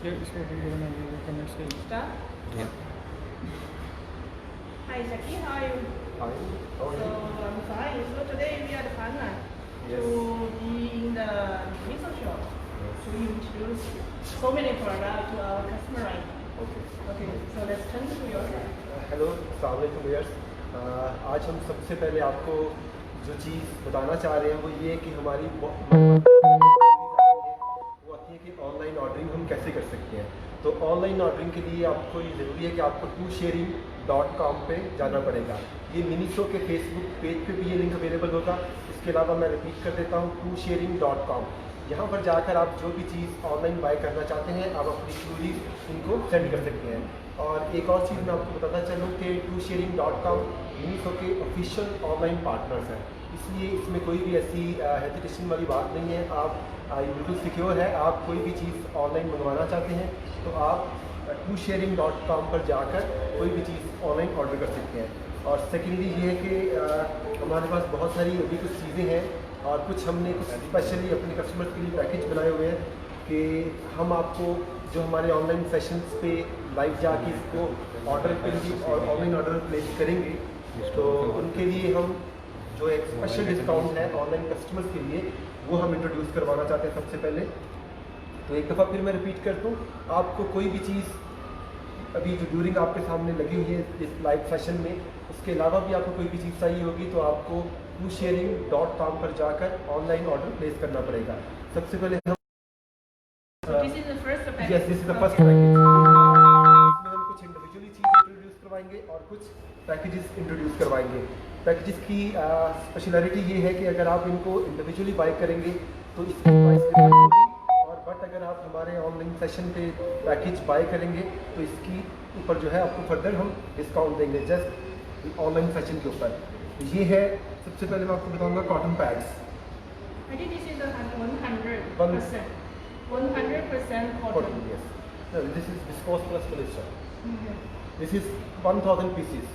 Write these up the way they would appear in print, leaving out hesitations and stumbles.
Yeah, it's what we're gonna do. We're gonna say. Start. Yeah. Hi Jackie, how are you? Hi. How are So you? I'm fine. So today we are the partner Yes. to be in the miso shop to introduce so many products to our customer right now. Okay. Okay, so let's turn to your side. Hello अस्सलाम वालेकुम viewers. आज हम सबसे पहले आपको जो चीज़ बताना चाह रहे हैं वो ये है कि हमारी वो आती है कि ऑनलाइन ऑर्डरिंग हम कैसे कर सकते हैं। तो ऑनलाइन ऑर्डरिंग के लिए आपको ये ज़रूरी है कि आपको TwoSharing.com पे जाना पड़ेगा। ये मिनीसो के फेसबुक पेज पे भी ये लिंक अवेलेबल होगा। इसके अलावा मैं रिपीट कर देता हूँ, TwoSharing.com। यहाँ पर जाकर आप जो भी चीज़ ऑनलाइन बाय करना चाहते हैं आप अपनी क्यूरीज इनको सेंड कर सकते हैं। और एक और चीज़ मैं आपको बताना चाहूँ कि TwoSharing.com मिनीसो के ऑफिशियल ऑनलाइन पार्टनर्स हैं, इसलिए इसमें कोई भी ऐसी हेजिटेशन वाली बात नहीं है। आप बिल्कुल सिक्योर है। आप कोई भी चीज़ ऑनलाइन मंगवाना चाहते हैं तो आप TwoSharing.com पर जाकर कोई भी चीज़ ऑनलाइन ऑर्डर कर सकते हैं। और सेकेंडली ये है कि हमारे पास बहुत सारी अभी कुछ चीज़ें हैं और कुछ हमने कुछ स्पेशली अपने कस्टमर्स के लिए पैकेज बनाए हुए हैं कि हम आपको जो हमारे ऑनलाइन सेशंस पे लाइव जाके इसको ऑर्डर करेंगे और ऑनलाइन ऑर्डर प्लेस करेंगे तो उनके लिए हम जो एक स्पेशल डिस्काउंट है ऑनलाइन कस्टमर्स के लिए वो हम इंट्रोड्यूस करवाना चाहते हैं सबसे पहले। तो एक दफ़ा फिर मैं रिपीट कर दूँ, आपको कोई भी चीज़ अभी जो ड्यूरिंग आपके सामने लगी हुई है इस लाइव सेशन में, उसके अलावा भी आपको कोई भी चीज़ चाहिए होगी तो आपको TwoSharing.com पर जाकर ऑनलाइन ऑर्डर प्लेस करना पड़ेगा। सबसे पहले हम This is the first package. Yes, this is the first package. इसमें हम कुछ इंडिविजुअली चीज़ इंट्रोड्यूस करवाएंगे और कुछ पैकेजेस इंट्रोड्यूस करवाएंगे। पैकेजेस की स्पेशलिटी ये है कि अगर आप इनको इंडिविजुअली बाय करेंगे तो इसकी प्राइस डिफरेंट होगी, और बट अगर आप हमारे ऑनलाइन सेशन पे पैकेज बाय करेंगे तो इसकी ऊपर जो है आपको फर्दर हम डिस्काउंट देंगे जस्ट ऑनलाइन सेशन के ऊपर। ये है, सबसे पहले मैं आपको बताऊंगा cotton pads. I think this is a 100%. 100% Cotton, cotton. yes. No, this is viscose plus polyester. Mhm. This is 1000 pieces.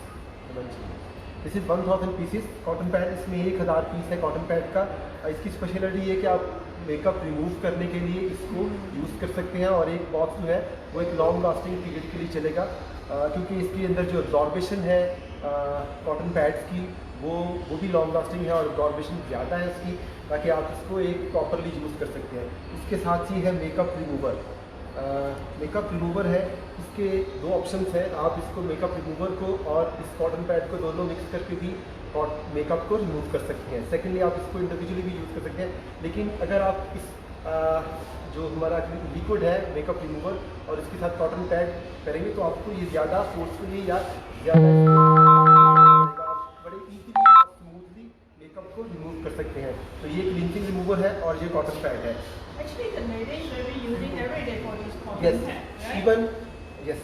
This is 1000 pieces cotton pad. इसमें 1000 पीस है कॉटन पैड का। इसकी स्पेशलिटी ये कि आप मेकअप रिमूव करने के लिए इसको यूज़ कर सकते हैं और एक बॉक्स जो है वो एक लॉन्ग लास्टिंग पीरियड के लिए चलेगा, क्योंकि इसके अंदर जो एब्जॉर्बेशन है कॉटन पैड्स की वो भी लॉन्ग लास्टिंग है और एब्जॉर्बेशन ज़्यादा है इसकी, ताकि आप इसको एक प्रॉपरली यूज़ कर सकते हैं। इसके साथ ही है मेकअप रिमूवर। मेकअप रिमूवर है, इसके दो ऑप्शंस हैं। आप इसको मेकअप रिमूवर को और इस कॉटन पैड को दोनों मिक्स करके भी मेकअप को रिमूव कर सकते हैं। सेकेंडली आप इसको इंडिविजुअली भी यूज़ कर सकते हैं, लेकिन अगर आप इस जो हमारा लिक्विड है मेकअप रिमूवर और इसके साथ कॉटन पैड करेंगे तो आपको ये ज़्यादा फोर्सफुली या ज़्यादा आप बड़े ईजीली और स्मूथली मेकअप को रिमूव कर सकते हैं। तो ये क्लींजिंग रिमूवर है और ये कॉटन पैड है। Actually, the ladies will be using every day for this cotton Yes, pad, right? even yes,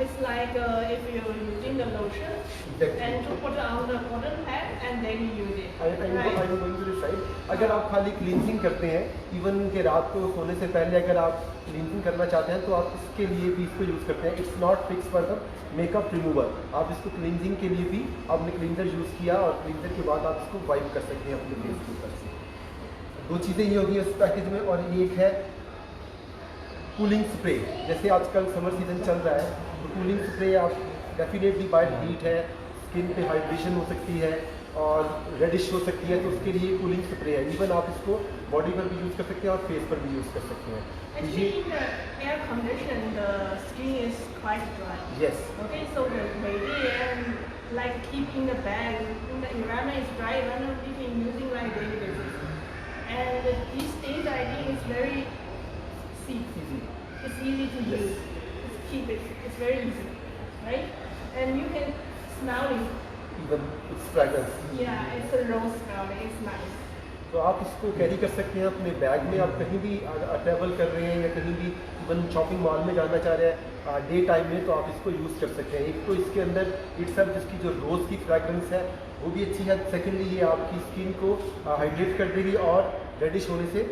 It's like if you're using the lotion exactly. and to put on the cotton pad and then you use it. I'm going to this side. अगर आप खाली cleansing करते हैं, even के रात को सोने से पहले अगर आप क्लींजिंग करना चाहते हैं तो आप इसके लिए भी इसको यूज़ करते हैं। It's not fix for the makeup remover. आप इसको क्लींजिंग के लिए भी आपने क्लींजर यूज़ किया और क्लींजर के बाद आप इसको वाइप कर सकते हैं अपने फेस के ऊपर से। दो चीज़ें ये होगी इस पैकेज में, और ये एक है कूलिंग स्प्रे। जैसे आजकल समर सीजन चल रहा है तो कूलिंग स्प्रे आप डेफिनेटली बाय हीट है, स्किन पे हाइड्रेशन हो सकती है और रेडिश हो सकती है, तो उसके लिए कूलिंग स्प्रे है। इवन आप इसको बॉडी पर भी यूज़ कर सकते हैं और फेस पर भी यूज़ कर सकते हैं। तो Actually, ये in the air condition, the skin is quite dry. Yes, Okay, so the baby and like keeping the bag in the environment is dry, then we can using like daily basis. And these things I think is very safe. easy. It's easy to Yes. use. It's keep it. It's very easy, right? And you can smell it. Even it's fragrance. Yeah, it's a rose smell. It's nice. तो आप इसको carry कर सकते हैं अपने bag में। आप कहीं भी ट्रैवल कर रहे हैं या कहीं भी इवन शॉपिंग मॉल में जाना चाह रहे हैं डे टाइम में, तो आप इसको यूज़ कर सकते हैं। एक तो इसके अंदर इट्सल्फ जिसकी जो रोज़ की फ्रेगरेंस है वो भी अच्छी है। सेकेंडली ये आपकी स्किन को हाइड्रेट कर देगी और रेडिश होने से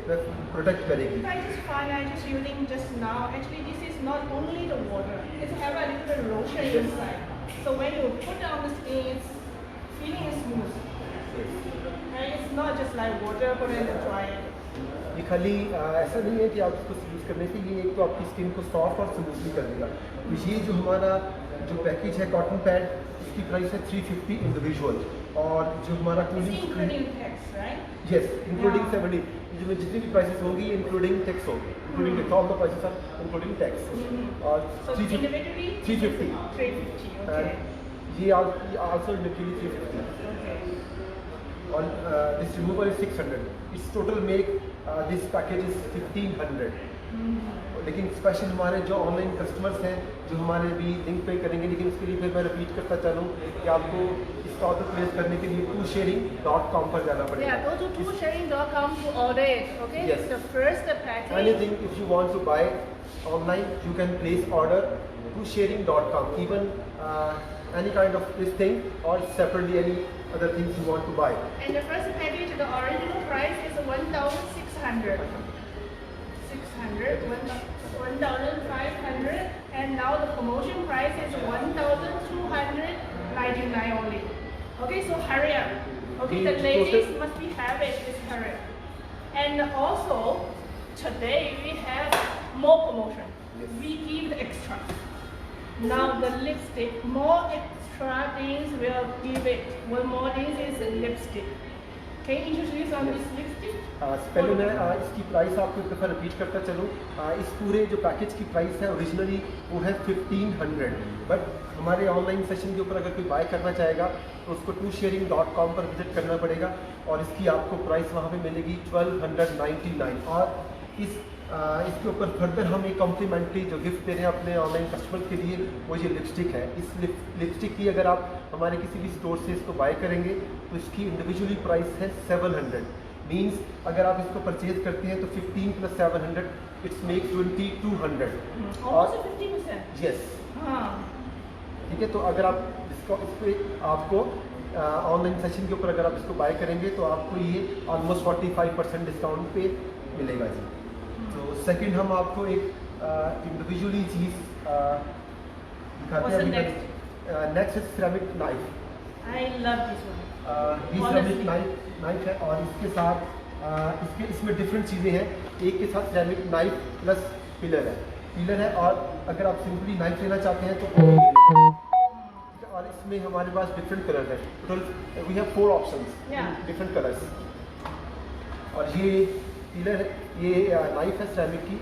प्रोटेक्ट करेगी। I just find I just using just now. Actually, this is not only the water. It have a little lotion inside. So when you put on the skin, it's feeling smooth. And it's not just like water, put it in the dryer. ये खाली ऐसा नहीं है कि आप इसको use करने से ये एक तो आपकी स्किन को सॉफ्ट और स्मूथली कर देगा। तो ये जो हमारा जो पैकेज है कॉटन पैड, इसकी प्राइस है 350 इंडिविजुअल, और जो हमारा including tax, right? Yes including Yeah. 70, जिसमें जितनी भी प्राइसेस होंगी इंक्लूडिंग टैक्स होगी, including tax, all the prices are including tax. और So 350 individually 350 350. Okay. ये आल्सो इंडिविजुअली 350, Okay. और this removal is 600। It's total make this package is 1500। लेकिन special हमारे जो ऑनलाइन कस्टमर्स हैं जो हमारे भी लिंक पे करेंगे, लेकिन उसके लिए फिर मैं रिपीट करता चलूँ कि आपको इसका ऑर्डर प्लेस करने के लिए TwoSharing.com पर जाना पड़ेगा। Yeah, go to TwoSharing.com to order it. Okay. Yes. The first package. Anything if you want to buy online, you can place order TwoSharing.com. Even any kind of this thing, or separately any other things you want to buy. And the first package, the original price is 1,600. 1,500, and now the promotion price is 1,299 only. Okay, so hurry up. Okay, the ladies must be have it. Just hurry up. And also today we have more promotion. Yes. We give the extra. Now the lipstick, more extra things we'll give it. One more thing is lipstick. Can you introduce on this lipstick? पहले मैं इसकी price आपको एक दफ़ा repeat करता चलूँ। इस पूरे जो पैकेज की प्राइस है ओरिजिनली वो है 1500, बट हमारे ऑनलाइन सेशन के ऊपर अगर कोई बाय करना चाहेगा तो उसको TwoSharing.com पर विजिट करना पड़ेगा, और इसकी आपको प्राइस वहाँ पे मिलेगी 1299। और इसके ऊपर फर्दर हम एक कॉम्प्लीमेंट्री जो गिफ्ट दे रहे हैं अपने ऑनलाइन कस्टमर के लिए, वो ये लिपस्टिक है। इस लिपस्टिक की अगर आप हमारे किसी भी स्टोर से इसको बाय करेंगे तो इसकी इंडिविजुअली प्राइस है 700। मीन्स अगर आप इसको परचेज करते हैं तो 15 + 700 इट्स मेक 2200। Almost 50%. यस, हाँ. ठीक है। तो अगर आप इसको इस पर आपको ऑनलाइन सेशन के ऊपर अगर आप इसको बाय करेंगे तो आपको ये ऑलमोस्ट 45% डिस्काउंट पे मिलेगा जी। तो सेकंड हम आपको एक इंडिविजुअली चीज़ दिखाते What's the हैं। next? Next is ceramic knife. I love this one. ये सिरेमिक नाइफ है, और इसके साथ इसमें डिफरेंट चीज़ें हैं। एक के साथ सिरेमिक नाइफ प्लस पिलर है, और अगर आप सिंपली नाइफ लेना चाहते हैं तो और इसमें हमारे पास डिफरेंट कलर है। Total we have 4 options, Yeah. Different colours. और ये पिलर है, ये नाइफ है सिरेमिक की,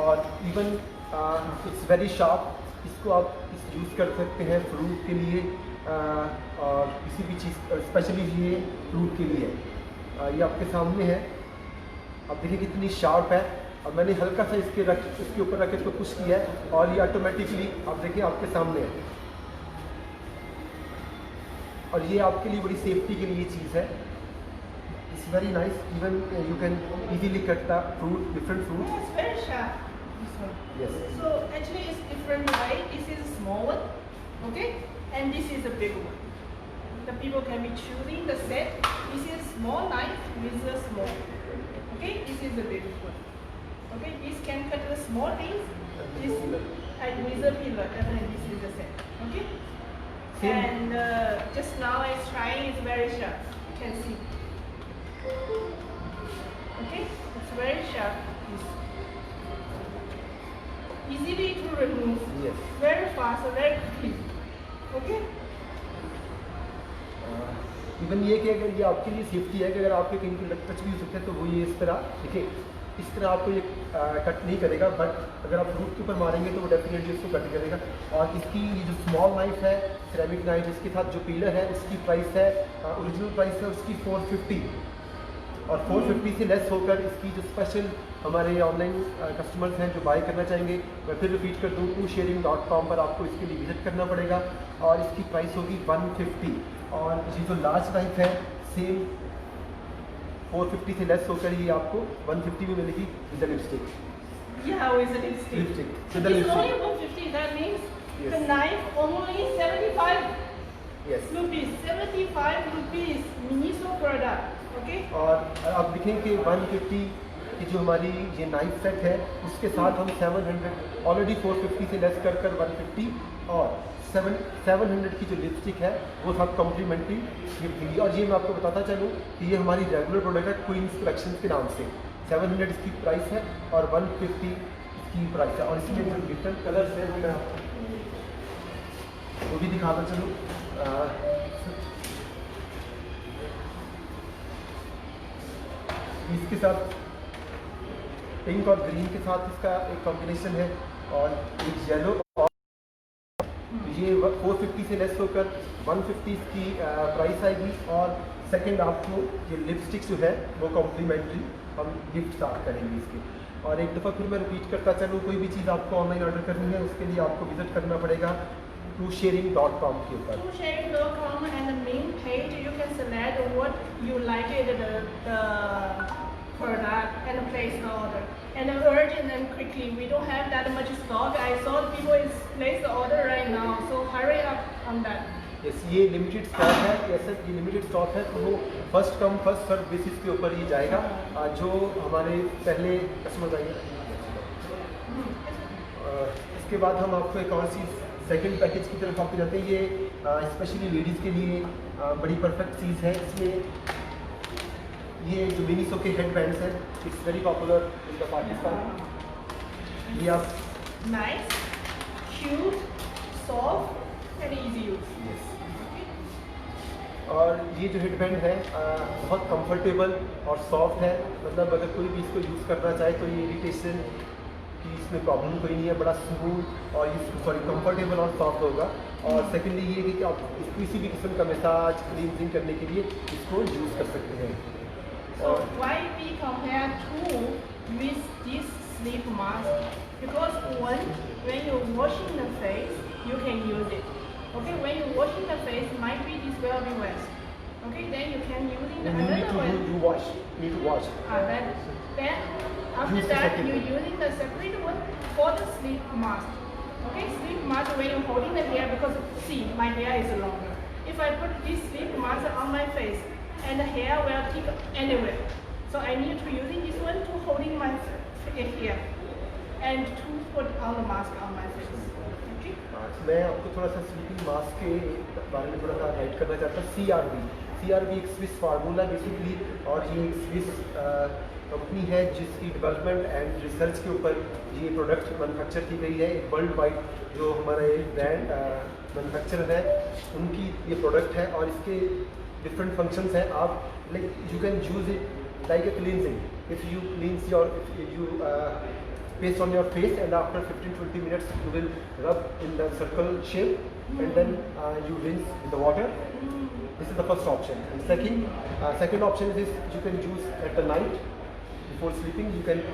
और इवन इट्स वेरी शार्प। इसको आप यूज़ कर सकते हैं फ्रूट के लिए, और किसी भी चीज़, स्पेशली ये फ्रूट के लिए है। ये आपके सामने है, आप देखिए कितनी शार्प है, और मैंने हल्का सा इसके ऊपर रख के इसको पुश किया है, और ये ऑटोमेटिकली आप देखिए आपके सामने है। और ये आपके लिए बड़ी सेफ्टी के लिए चीज़ है। It's very nice, even you can easily cut the fruit, different Oh, fruit. it's very sharp. This one. Yes, So actually it's different, right? This is a small one, okay? And this is a big one. The people can be choosing the set. This is small knife with a small. Okay, this is the big one. Okay, this can cut the small things. This and with a pillar, definitely this is the set. Okay. Same. And just now I was trying. It's very sharp. You can see. Okay, it's very sharp. Easily to remove. Yes. Very fast, very quickly. Okay? Even ये कि अगर ये आपके लिए safety है कि अगर आपके कहीं की टच भी हो सकता है तो वो ये इस तरह देखिए, इस तरह आपको ये कट नहीं करेगा, बट अगर आप रूट के ऊपर मारेंगे तो वो डेफिनेटली उसको कट करेगा। और इसकी ये जो स्मॉल नाइफ है, सिरेमिक नाइफ, इसके साथ जो पीलर है उसकी प्राइस है, ओरिजिनल प्राइस है उसकी 450, और 450 से लेस होकर इसकी जो स्पेशल हमारे ऑनलाइन कस्टमर्स हैं जो बाय करना चाहेंगे, मैं फिर रिपीट कर दूँ, TwoSharing.com पर आपको इसके लिए विजिट करना पड़ेगा, और इसकी प्राइस होगी 150। और ये जो लार्ज नाइफ है सेम 450 से लेस होकर ये आपको 150 में मिलेगी with the lipstick. Yeah, with the lipstick. Lipstick. It's With the only lipstick. 150. That means Yes. the knife only 75 yes. rupees. 75 rupees. Miniso product. Okay? और आप देखें कि 150 की जो हमारी ये नाइफ सेट है उसके साथ हम 700 ऑलरेडी 450 से लेस कर 150, और 700 की जो लिपस्टिक है वो साथ कॉम्प्लीमेंट्री गिफ्ट मिली। और ये मैं आपको बताता चलूँ कि ये हमारी रेगुलर प्रोडक्ट है क्वींस कलेक्शन के नाम से। 700 इसकी प्राइस है और 150 इसकी प्राइस है। और इसमें जो डिफरेंट कलर्स हैं वो मैं आपको वो भी दिखाता चलूँ। इसके साथ पिंक और ग्रीन के साथ इसका एक कॉम्बिनेशन है और एक येलो, और ये 450 से लेस होकर 150 इसकी प्राइस आएगी। और सेकंड आपको ये लिपस्टिक जो है वो कॉम्प्लीमेंट्री हम गिफ्ट स्टार्ट करेंगे इसके। और एक दफ़ा फिर मैं रिपीट करता चलूँ, कोई भी चीज़ आपको ऑनलाइन ऑर्डर करनी है उसके लिए आपको विजिट करना पड़ेगा TruSharing.com के ऊपर। TruSharing.com and the main page you can select what you like it, the product and place the order. And urgent and quickly. We don't have that much stock. I saw people is place the order right now, so hurry up on that. Yes, ये limited stock है। ये limited stock है तो वो first come first serve basis के ऊपर ही जाएगा। जो हमारे पहले कस्टमर आएंगे। इसके बाद हम आपको एक और चीज़ सेकंड पैकेज की तरफ आपको जाते हैं। ये स्पेशली लेडीज़ के लिए बड़ी परफेक्ट चीज़ है। इसमें ये जो मिनीसो के हेड बैंड्स हैं, it's very popular in the Pakistan. ये आप Nice, cute, soft and easy use. और ये जो हेडबैंड है बहुत कंफर्टेबल और सॉफ्ट है। मतलब अगर कोई भी इसको यूज़ करना चाहे तो ये इरिटेशन की इसमें प्रॉब्लम कोई नहीं है। बड़ा स्मूथ और कंफर्टेबल और सॉफ्ट होगा। और सेकेंडली ये कि आप किसी भी किस्म का मसाज क्लींजिंग करने के लिए इसको यूज़ कर सकते हैं। So why we compare two with this sleep mask? Because one, when you're washing the face, you can use it. Okay, when you're washing the face, might be this will be wet. Okay, then you can use it You need another one. to wash. You need to wash. Then after Use the that second you're one. using the separate one for the sleep mask. Okay, sleep mask when you're holding the hair, because see my hair is longer. If I put this sleep mask on my face and the hair will stick anywhere, so I need to using this one to holding my hair and to put on the mask on my face. Okay. मैं आपको थोड़ा सा sleeping mask के बारे में थोड़ा सा guide करना चाहता हूँ। CRB एक स्विस फार्मूला बेसिकली, और ये एक स्विस कंपनी है जिसकी डेवलपमेंट एंड रिसर्च के ऊपर ये प्रोडक्ट मैन्युफैक्चर की गई है। एक वर्ल्ड वाइड जो हमारा एक ब्रांड मैन्युफैक्चरर है उनकी ये प्रोडक्ट है। और इसके डिफरेंट फंक्शंस हैं। आप like you can use it like a cleansing. If you cleanse your, if you paste on your face, and after 15-20 minutes you will rub in the circle shape, and then you rinse in the water. This is the first option. And second option is you can use at the night before sleeping. You can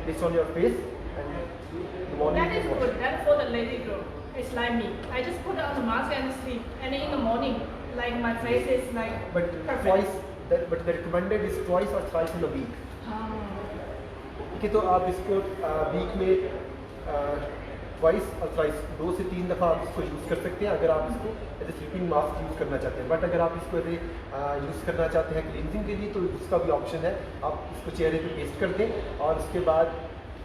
paste on your face, and in the morning. That is good. That's for the lady girl. It's like me. I just put on the mask and sleep, and in the morning, like my face is like But perfect. twice. But the recommended is twice or thrice in a week. ठीक है, तो आप इसको week में twice और thrice 2 से 3 दफ़ा आप इसको यूज़ कर सकते हैं अगर आप इसको as a sleeping mask use करना चाहते हैं। बट अगर आप इसको एज यूज़ करना चाहते हैं क्लींजिंग के लिए तो उसका भी ऑप्शन है। आप इसको चेहरे पे पेस्ट कर दें और उसके बाद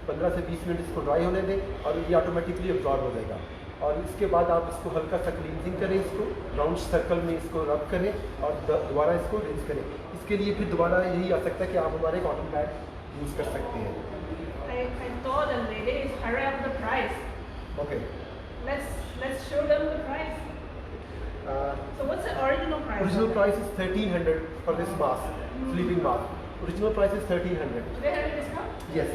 15 से 20 मिनट इसको ड्राई होने दें और ये ऑटोमेटिकली एब्जॉर्ब हो जाएगा। और इसके बाद आप इसको हल्का सा क्लींजिंग करें, इसको राउंड सर्कल में इसको रब करें और दोबारा इसको रिंस करें। इसके लिए फिर दोबारा यही आ सकता है कि आप हमारे कॉटन पैड यूज़ कर सकते हैं। I thought the lady is hurry up the price. Okay. Let's show them the price. So what's the original price? Original price is 1300 for this mask, sleeping mask. Original price is 1300. Do they have a discount? Yes.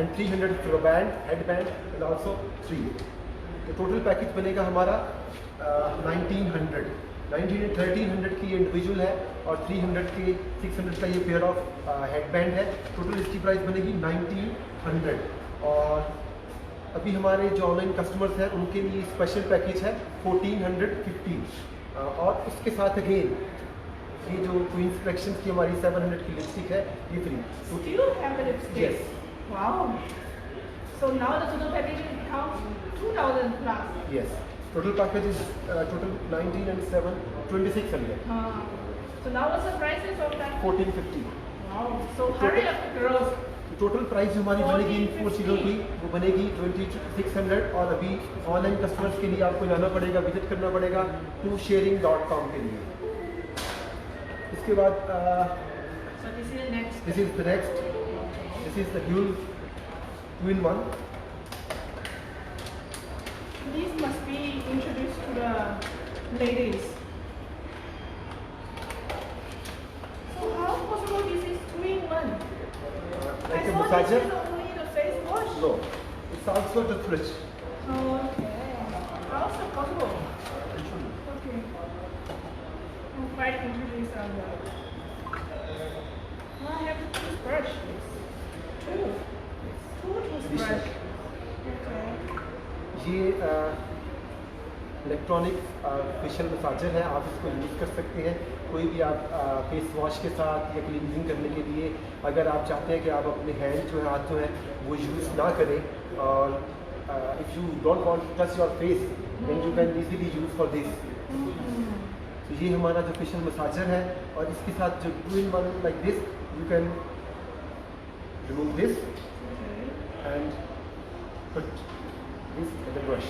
And 300 for a band, headband, and also 3. The total package बनेगा हमारा 1900 1300 की individual है और 300 के 600 का ये pair of headband है। Total इसकी प्राइस बनेगी 1900। और अभी हमारे जो ऑनलाइन कस्टमर्स हैं उनके लिए स्पेशल पैकेज है 1450। और उसके साथ अगेन ये जो क्वींस कलेक्शन की हमारी 700 की लिपस्टिक है ये free. Still have the lipstick? Yes. Wow. So now the total package counts 2000 plus. Yes. Total package is total 19 and 7 2600 So now what's the prices of that? 1450। Wow. So hurry up girls. Total price जो हमारी बनेगी इन 4 चीज़ों की वो बनेगी 2600। और अभी online customers के लिए आपको जाना पड़ेगा, विजिट करना पड़ेगा TruSharing.com के लिए। इसके बाद So this is the next. This is the next this is the dual 2-in-1. These must be introduced to the ladies. So how possible this is 2-in-1? Like I a saw massager? this is only the face wash. No, it's also the fridge. Okay. How is it possible? Okay. I'm quite introduced on that. Now I have a toothbrush. Two toothbrush. Okay. ये electronic facial massager है, आप इसको use कर सकते हैं कोई भी आप फेस वॉश के साथ या क्लींजिंग करने के लिए. अगर आप चाहते हैं कि आप अपने हैंड जो है, हाथ जो है वो यूज़ ना करें, और if you don't want to touch your face then you can easily use for this. तो ये हमारा जो फेशियल मसाजर है, और इसके साथ जो 2-in-1 like this, you can remove this and put this as a brush.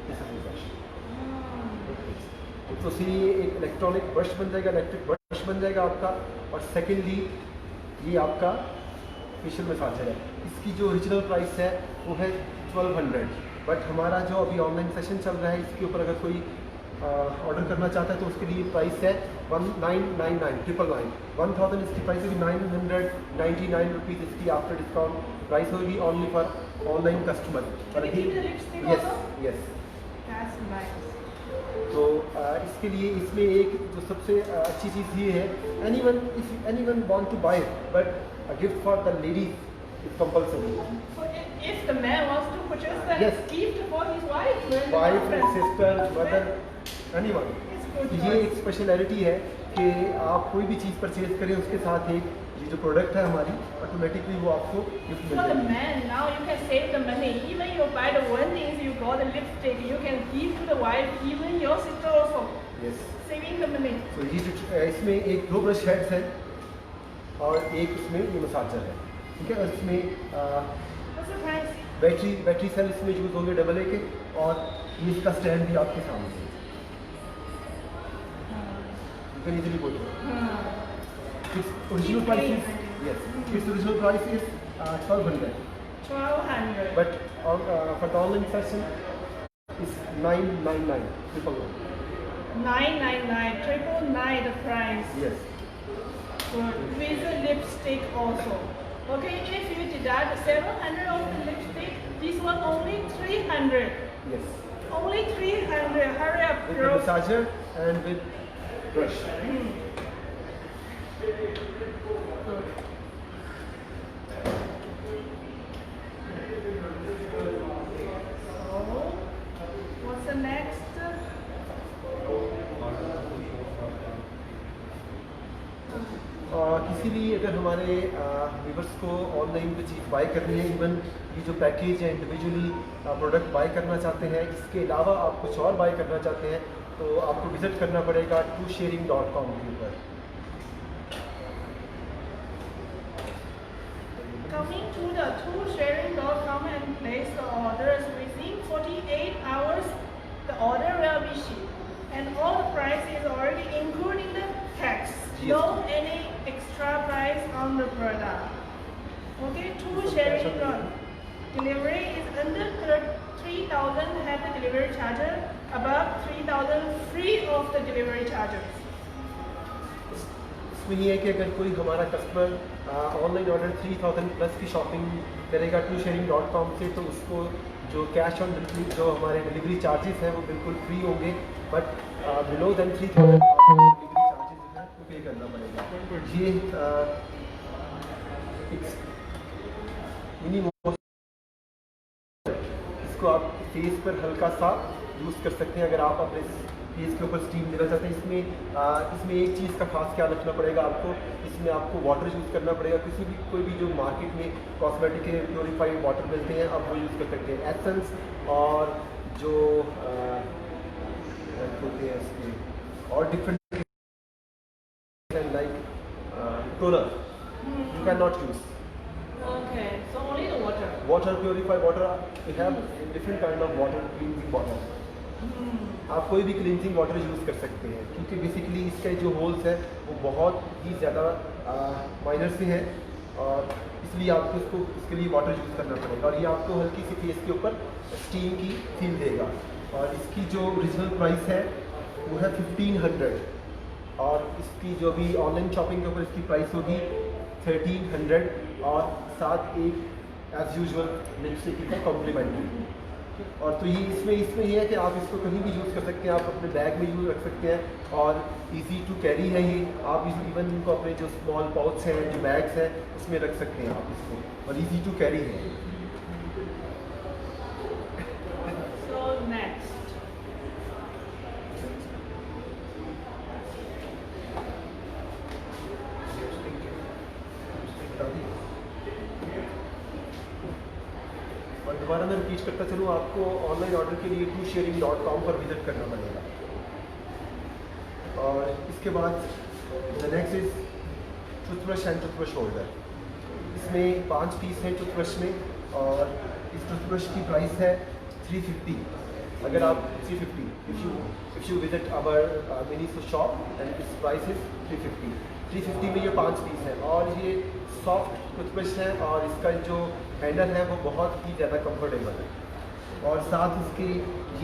This is the brush. तो सी एक इलेक्ट्रॉनिक ब्रश बन जाएगा, इलेक्ट्रिक ब्रश बन जाएगा आपका. और सेकेंडली ये आपका फेशियल मसाजर है. इसकी जो ओरिजिनल प्राइस है वो है 1200, बट हमारा जो अभी ऑनलाइन सेशन चल रहा है इसके ऊपर अगर कोई ऑर्डर करना चाहता है तो उसके लिए प्राइस है 1999 1000 इसकी प्राइस होगी. 999 रुपीज़ इसकी आफ्टर डिस्काउंट प्राइस होगी only for online customer. Can you keep the lipstick yes also? Yes. That's nice. तो इसके लिए इसमें एक जो सबसे अच्छी चीज़ ये है, anyone want to buy but a gift for the ladies is compulsory. So if the man wants to purchase the Yes. gift for his wife, when the wife girlfriend- sister mother anyone. It's good ये choice. एक speciality है कि आप कोई भी चीज़ purchase करें उसके साथ एक ये जो प्रोडक्ट है हमारी ऑटोमेटिकली वो आपको गिफ्ट मिल For the जाएगी. man, now you can save the money. Even you buy the one thing, you got the lipstick, you can give to the wife, even your sister also. Yes. Saving the money. तो ये जो इसमें एक 2 brush heads हैं और एक इसमें ये मसाजर है. ठीक है. और इसमें What's the price? Battery cell इसमें यूज़ होंगे डबल ए के, और ये इसका स्टैंड भी आपके सामने है. You can easily put it. Its original price is its original price is 1200, 1200. but for the online session is 999 111. 999, 999 the price. Yes. Good. With the lipstick also. Okay, if you deduct 700 of the lipstick, this one only 300. Yes. Only 300. Hurry up, With the girl. massager and with brush. So, what's the next? किसी भी अगर हमारे viewers को online कोई चीज़ bye करनी है, even ये जो पैकेज है इंडिविजुअली प्रोडक्ट बाय करना चाहते हैं, इसके अलावा आप कुछ और बाय करना चाहते हैं, तो आपको विजिट करना पड़ेगा TwoSharing.com के ऊपर. Coming to the TwoSharing.com and place the orders within 48 hours, the order will be shipped. And all the price is already including the tax. Yes. No any extra price on the product. Okay, TwoSharing.com. Delivery is under 3,000 have the delivery charges. Above 3,000 free of the delivery charges. इसमें ये है कि अगर कोई हमारा customer online order 3000 plus की shopping करेगा TwoSharing.com से, तो उसको जो कैश ऑन डिलीवरी जो हमारे डिलीवरी चार्जेस हैं वो बिल्कुल फ्री होंगे, बट बिलो देन 3000 आपको डिलीवरी चार्जेस जो है वो पे करना पड़ेगा. ये मिनी इसको आप फेस पर हल्का सा यूज़ कर सकते हैं अगर आप अपने फेस के ऊपर स्टीम देना चाहते हैं. इसमें एक चीज़ का खास ख्याल रखना पड़ेगा आपको. इसमें आपको वाटर यूज़ करना पड़ेगा. कोई भी जो मार्केट में कॉस्मेटिक के प्योरीफाइड वाटर मिलते हैं आप वो यूज़ कर सकते हैं. एसेंस और जो होते हैं इसके और different like toner you can not use. Okay, so only the water. Water, purified water, we have different kind of water, cleansing water. आप कोई भी क्लींजिंग वाटर यूज़ कर सकते हैं, क्योंकि बेसिकली इसके जो होल्स है वो बहुत ही ज़्यादा माइनर से हैं, और इसलिए आपको इसके लिए वाटर यूज़ करना पड़ेगा। और ये आपको हल्की सी फेस के ऊपर स्टीम की फील देगा। और इसकी जो ओरिजिनल प्राइस है वो है 1500, और इसकी जो भी ऑनलाइन शॉपिंग के ऊपर इसकी प्राइस होगी 1300, और साथ एक एज यूजुअल लिपस्टिक का कॉम्प्लीमेंट्री। और तो ये इसमें ये है कि आप इसको कहीं भी यूज़ कर सकते हैं, आप अपने बैग में यूज़ रख सकते हैं, और इजी टू कैरी है ये। आप इवन इनको अपने जो स्मॉल पाउच हैं, जो बैग्स हैं, उसमें रख सकते हैं आप इसको, और इजी टू कैरी है। So next. और दोबारा मैं रिपीट करता चलूँ, आपको ऑनलाइन ऑर्डर के लिए TrueSharing.com पर विजिट करना पड़ेगा। और इसके बाद the next is toothbrush and toothbrush holder. इसमें 5 पीस हैं टूथब्रश में, और इस टूथब्रश की प्राइस है 350। अगर आप 350 if you visit our Miniso shop and इस प्राइस इज 350 में ये 5 पीस हैं। और ये सॉफ्ट टूथब्रश है, और इसका जो हैंडल है वो बहुत ही ज़्यादा कंफर्टेबल है। और साथ इसके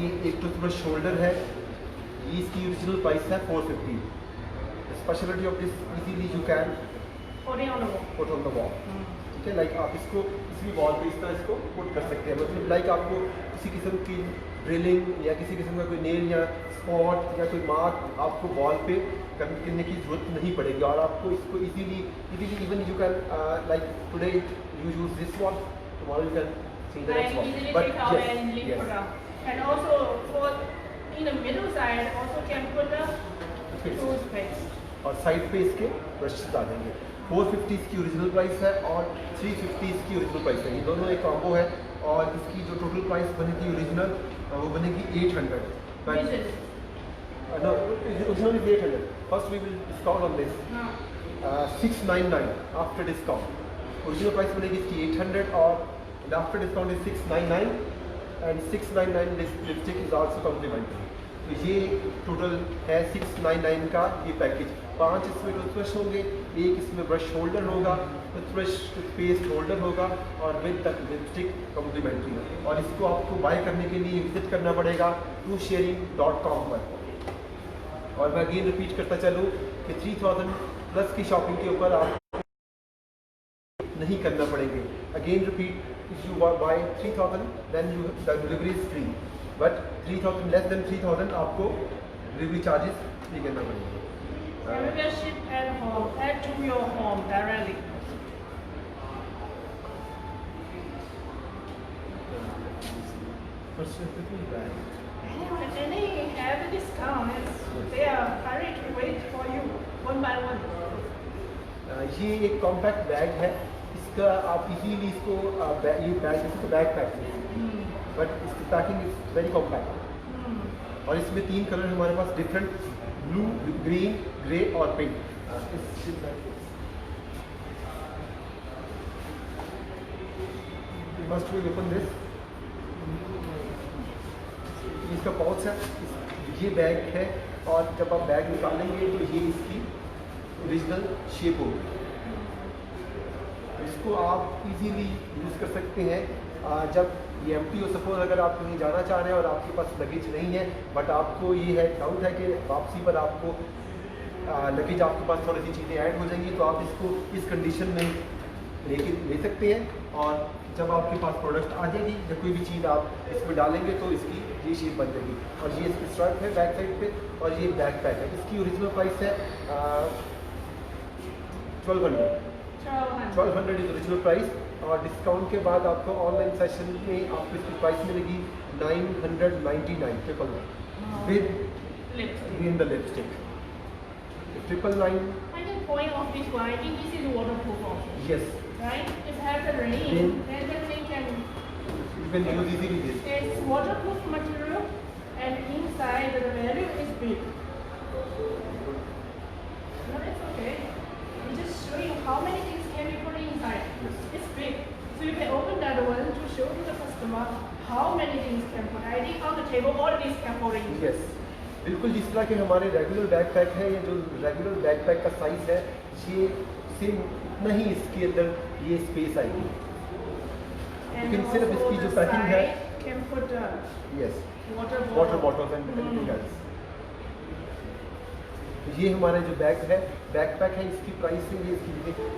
ये एक टूथब्रश होल्डर है, ये इसकी ओरिजिनल प्राइस है 450। Speciality of this, easily you can Put it on the wall. Put on the wall. ठीक है, लाइक आप इसको किसी वॉल पे इस तरह इसको पुट कर सकते हैं। मतलब लाइक आपको किसी किस्म की ड्रिलिंग या किसी किस्म का कोई नेल या स्पॉट या कोई मार्क आपको वॉल पे करने की जरूरत नहीं पड़ेगी। और आपको इसको easily even you can like today you use this one, tomorrow you can see the I next one. easily But take out yes, and leave yes. it out. And also for in the middle side also can put the toothpaste. और side पे इसके brushes आ जाएंगे। 450 इसकी original price है, और 350 इसकी original price है। ये दोनों एक कॉम्बो है, और इसकी जो टोटल प्राइस बनेगी ओरिजिनल वो बनेगी 800। Which is No, original is 800. First we will discount on this. 699 after discount. Original price बनेगी इसकी 800, और after discount is 699, and 699 lipstick is also complimentary. तो ये टोटल है 699 का ये पैकेज। 5 इसमें टूथब्रश होंगे, एक इसमें ब्रश होल्डर होगा, टूथब्रश टूथपेस्ट होल्डर होगा, और विद द लिपस्टिक कॉम्प्लीमेंट्री। और इसको आपको बाय करने के लिए विजिट करना पड़ेगा TrueSharing.com पर। और मैं अगेन रिपीट करता चलूँ कि 3000 प्लस की शॉपिंग के ऊपर आप नहीं करना पड़ेंगे। Again repeat, if you buy 3000 then you the delivery is free, but 3000 less than 3000 आपको डिलीवरी चार्जेस पे करना पड़ेगा। Everywhere ship at home, add to your home directly. Any have a discount. They are hurry to wait for you one by one. ये एक compact bag है, इसका आप easily इसको ये बैग इसको बैग पैक है, बट इसकी पैकिंग इज वेरी कॉम्पैक्ट। और इसमें 3 कलर हमारे पास डिफरेंट, ब्लू, ग्रीन, ग्रे और pink. First we open this, इसका पाउच है, ये बैग है, और जब आप बैग निकालेंगे तो ये इसकी ओरिजिनल शेप होगी। इसको आप इजीली यूज़ कर सकते हैं जब ये एम्प्टी हो। सपोज अगर आप कहीं जाना चाह रहे हैं और आपके पास लगेज नहीं है, बट आपको ये है डाउट है कि वापसी पर आपको लगेज आपके पास थोड़ी सी चीज़ें ऐड हो जाएंगी, तो आप इसको इस कंडीशन में ले सकते हैं। और जब आपके पास प्रोडक्ट आ जाएगी, जब कोई भी चीज़ आप इसमें डालेंगे तो इसकी ये शेप बन जाएगी। और ये इसकी स्ट्रैप है बैक साइड पे, और ये बैक पैक है। इसकी ओरिजिनल प्राइस है 1200 इज ओरिजिनल प्राइस, और डिस्काउंट के बाद आपको ऑनलाइन सेशन में आपको इसकी प्राइस मिलेगी 999 with the lipstick 999। I think point of this one, I think this is waterproof also, Yes, right? If it has a rain, then the thing can. you can use easily this. It's waterproof material, and inside the value is big. No, it's okay. I'm just showing how many things can be put inside. Yes. It's big, so you can open that one to show to the customer how many things can put. I think on the table all these can put in. Yes, बिल्कुल जिस तरह के हमारे regular backpack है, ये जो regular backpack का size है ये सेम उतना ही इसके अंदर ये स्पेस आएगी। And लेकिन सिर्फ also इसकी जो the पैकिंग है, side can put yes water water bottles and anything else. ये हमारा जो बैग है, बैकपैक है, इसकी प्राइसिंग है, इसकी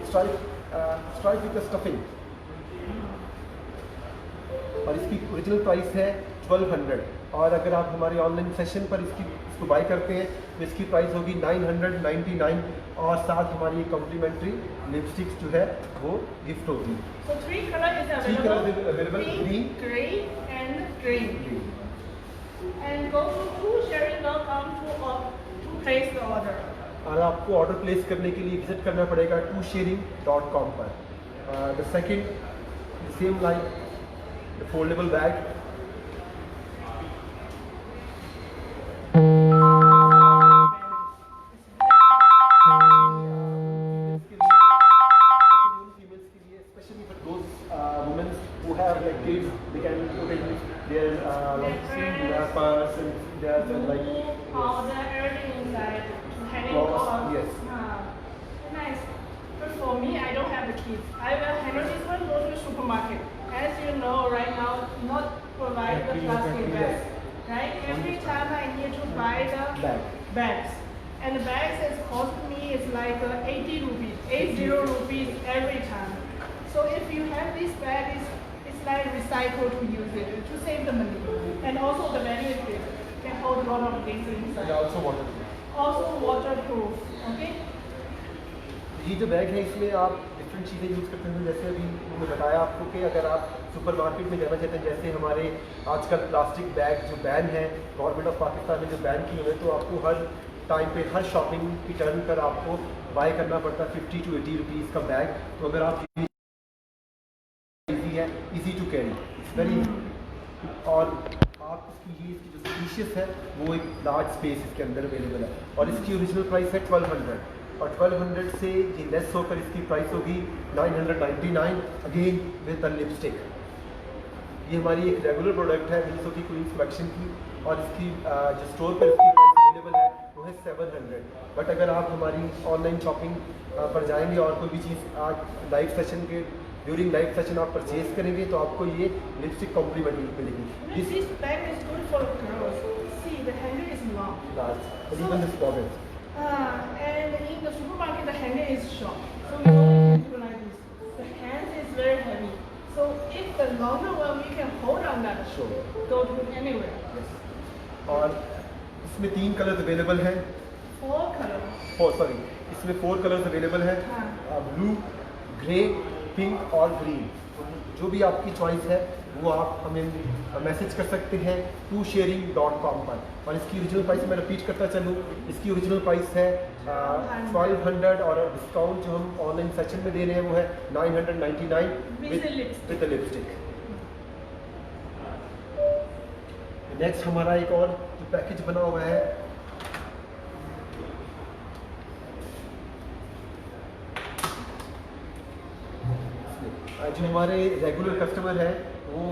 स्ट्राइप विद स्टफिंग, और इसकी ओरिजिनल प्राइस है 1200, और अगर आप हमारे ऑनलाइन सेशन पर इसको बाय करते हैं तो इसकी प्राइस होगी 999, और साथ हमारी कॉम्प्लीमेंट्री लिपस्टिक्स जो है वो गिफ्ट होगी। So 3 colors is Three available. colours available, Pink, green, green, and green. And go to toSharing.com to place the order. और आपको ऑर्डर प्लेस करने के लिए विजिट करना पड़ेगा toSharing.com पर। The second same like the foldable bag, purse and there's like powder, everything inside. Hanging Clothes, clothes. yes. Nice. But for me, I don't have the kids. I will handle this one, go to the supermarket. As you know, right now, not provide the plastic bags. Right? Every time I need to buy the bags. And the bags is cost me is like 80 rupees, 80 rupees every time. So if you have this bag, it's like recycle to use it to save the money. And also the value is big. Can hold a lot of things and inside. also waterproof. Also waterproof. Okay? ये जो bag है इसमें आप different चीज़ें use करते हैं, जैसे अभी मैंने बताया आपको कि अगर आप सुपरमार्केट में जाना चाहते हैं, जैसे हमारे आजकल प्लास्टिक बैग जो बैन है गवर्नमेंट ऑफ पाकिस्तान ने जो बैन किए हुए हैं, तो आपको हर टाइम पे हर शॉपिंग की टर्न पर आपको बाय करना पड़ता है 50 to 80 रुपीज़ का बैग। तो अगर आप ईजी है, easy to carry, it's very, और आप इसकी जो स्पीशियस है वो एक लार्ज स्पेस इसके अंदर अवेलेबल है, और इसकी ओरिजिनल प्राइस है 1200, और 1200 से ये लेस होकर इसकी प्राइस होगी 999 अगेन विद द लिपस्टिक। ये हमारी एक रेगुलर प्रोडक्ट है मिनिसो की क्वीन कलेक्शन की, और इसकी जो स्टोर पर इसकी प्राइस अवेलेबल है वो है 700। बट अगर आप हमारी ऑनलाइन शॉपिंग पर जाएंगे और कोई भी चीज़ आज लाइव सेशन के ड्यूरिंग लाइव सेशन आप परचेज करेंगे तो आपको ये लिपस्टिक कॉम्प्लीमेंट्री मिलेगी। This bag is good for girls. See, the hanger is long. Large, and even this pocket. And in the supermarket, the hanger is short. So we don't do like this. The hand is very heavy. So if the longer one, we can hold on that. Sure. Go to anywhere. Yes. और इसमें 3 colours available हैं, 4 colors. इसमें 4 colours available हैं, हाँ। Blue, grey, pink और green. तो जो भी आपकी चॉइस है वो आप हमें मैसेज कर सकते हैं toSharing.com पर। और इसकी ओरिजिनल प्राइस मैं रिपीट करता चलूँ, इसकी ओरिजिनल प्राइस है 1200, और डिस्काउंट जो हम ऑनलाइन सेशन में दे रहे हैं वो है 999 विद द लिपस्टिक। नेक्स्ट हमारा एक और जो पैकेज बना हुआ है, जो हमारे रेगुलर कस्टमर हैं वो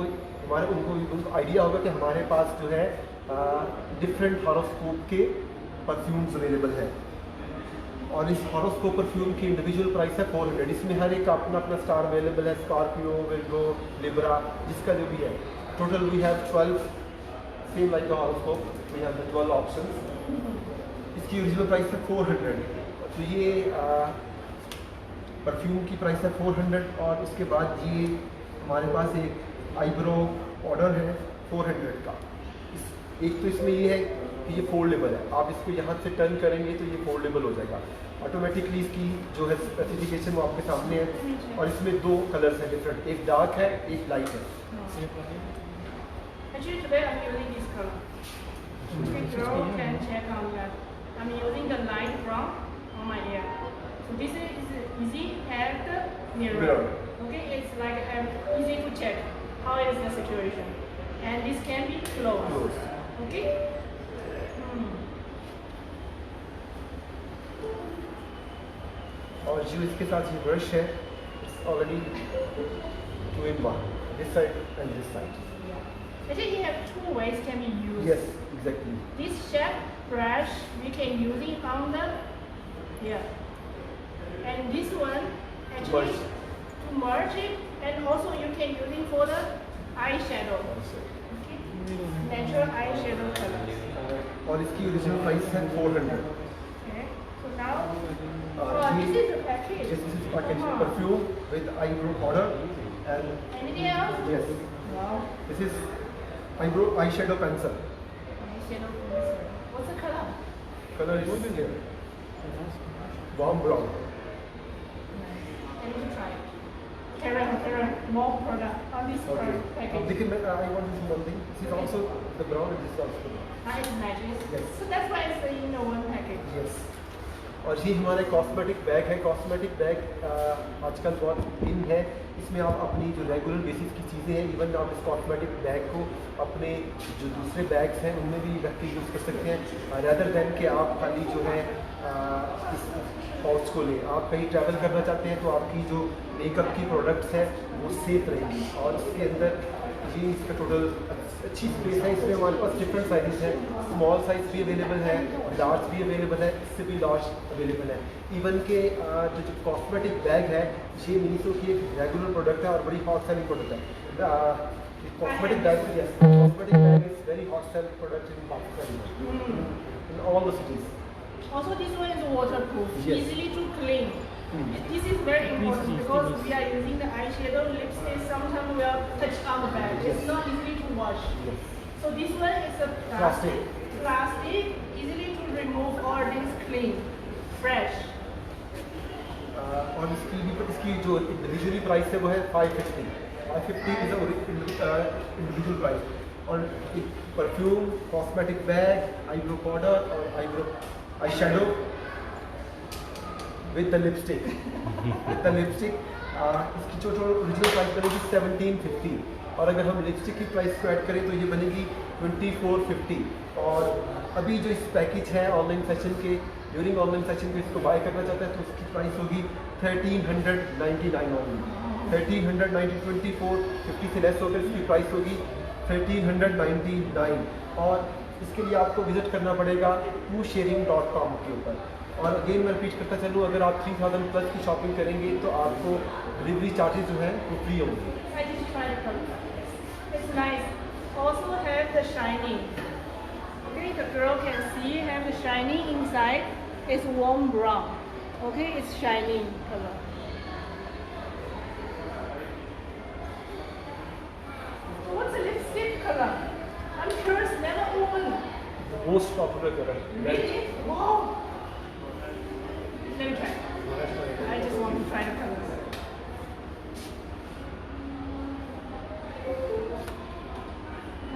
उनको आइडिया होगा कि हमारे पास जो है डिफरेंट हॉरोस्कोप के परफ्यूम्स अवेलेबल हैं, और इस हॉरोस्कोप परफ्यूम की इंडिविजुअल प्राइस है 400। इसमें हर एक अपना अपना स्टार अवेलेबल है, स्कॉर्पियो, विर्गो, लिब्रा, जिसका जो भी है। Total we have 12, same like the horoscope, we have the 12 options. इसकी ओरिजिनल प्राइस है 400। तो ये परफ्यूम की प्राइस है 400, और उसके बाद ये हमारे पास एक आईब्रो ऑर्डर है 400 का। एक तो इसमें ये है कि ये फोल्डेबल है, आप इसको यहाँ से टर्न करेंगे तो ये फोल्डेबल हो जाएगा ऑटोमेटिकली। इसकी जो है स्पेसिफिकेशन वो आपके सामने है, और इसमें 2 कलर्स हैं डिफरेंट, एक डार्क है एक लाइट है। Actually, today I'm using this color. The girl can check on that. I'm using the light brown on my ear. So this is easy and mirror. Okay, it's like easy to check how is the situation, and this can be closed. Okay. और जो इसके साथ ये brush है, it's already 2 in 1, this side and this side. Actually, you have 2 ways can be used. Yes, exactly. This shape brush we can use it on the here. And this one actually to merge it, and also you can use it for the eyeshadow. Okay? Natural eyeshadow color. और इसकी original price है 400. Okay. So now, this this is the package. This is package perfume with eyebrow powder and Anything else? yes, Wow. this is eyeshadow pencil. Eyeshadow pencil. What's the color? Color is here, warm brown. I need to try it. Karen, more product on this Okay. package. देखिए मैं I want to see one thing. This is also the brown and this is also the brown. It matches. Yes. So that's why it's in one package. Yes. और ये हमारे cosmetic bag है. Cosmetic bag आजकल बहुत इन है. इसमें आप अपनी जो रेगुलर बेसिस की चीज़ें हैं, इवन आप इस कॉस्मेटिक बैग को अपने जो दूसरे बैग्स हैं उनमें भी रख के यूज़ कर सकते हैं, रैदर देन कि आप खाली जो है इस पाउच को लें. आप कहीं ट्रैवल करना चाहते हैं तो आपकी जो मेकअप की प्रोडक्ट्स हैं वो सेफ रहेंगी. और इसके अंदर ये इसका टोटल अच्छी स्पेस है. इसमें हमारे पास डिफरेंट साइजेस हैं. स्मॉल साइज भी अवेलेबल है, लार्ज भी अवेलेबल है, इससे भी लार्ज अवेलेबल है. इवन के जो कॉस्मेटिक बैग है ये मिनीसो की एक रेगुलर प्रोडक्ट है और बड़ी हॉट सेलिंग प्रोडक्ट है. Cosmetic bag is very hot selling product in Pakistan, in all the cities. Also, this one is waterproof, Yes. easily to clean. This is very important because we are using the eyeshadow, lipstick. Sometimes we are touch on the bag. It's not easy to wash. Yes. So this one is a plastic, easily to remove all this clean, fresh. और इसकी जो individually price है वो है 550. 550 is individual price. और perfume, cosmetic bag, eyebrow powder और eye shadow with the lipstick. इसकी जो ओरिजिनल प्राइस बनेगी 1750. और अगर हम लिपस्टिक की प्राइस को ऐड करें तो ये बनेगी 2450. और अभी जो इस पैकेज है ऑनलाइन सेशन के, ड्यूरिंग ऑनलाइन सेशन पे इसको बाय करना चाहता है तो उसकी प्राइस होगी 1399 ओनली. 1390, 2450 से लेस होकर इसकी प्राइस होगी 1399. और इसके लिए आपको विजिट करना पड़ेगा WooSharing.com के ऊपर. और अगेन मैं रिपीट करता चलूँ, अगर आप 3000 प्लस की शॉपिंग करेंगे तो आपको डिलीवरी चार्जेस जो हैं वो फ्री होंगे. I just try the color. It's nice. Also have the shining. Okay, the girl can see have the shining inside. It's warm brown. Okay, it's shining color. What's the lipstick color? I'm curious. Never opened. Most popular colour Really? Wow. Let me try. I just want to try the colors.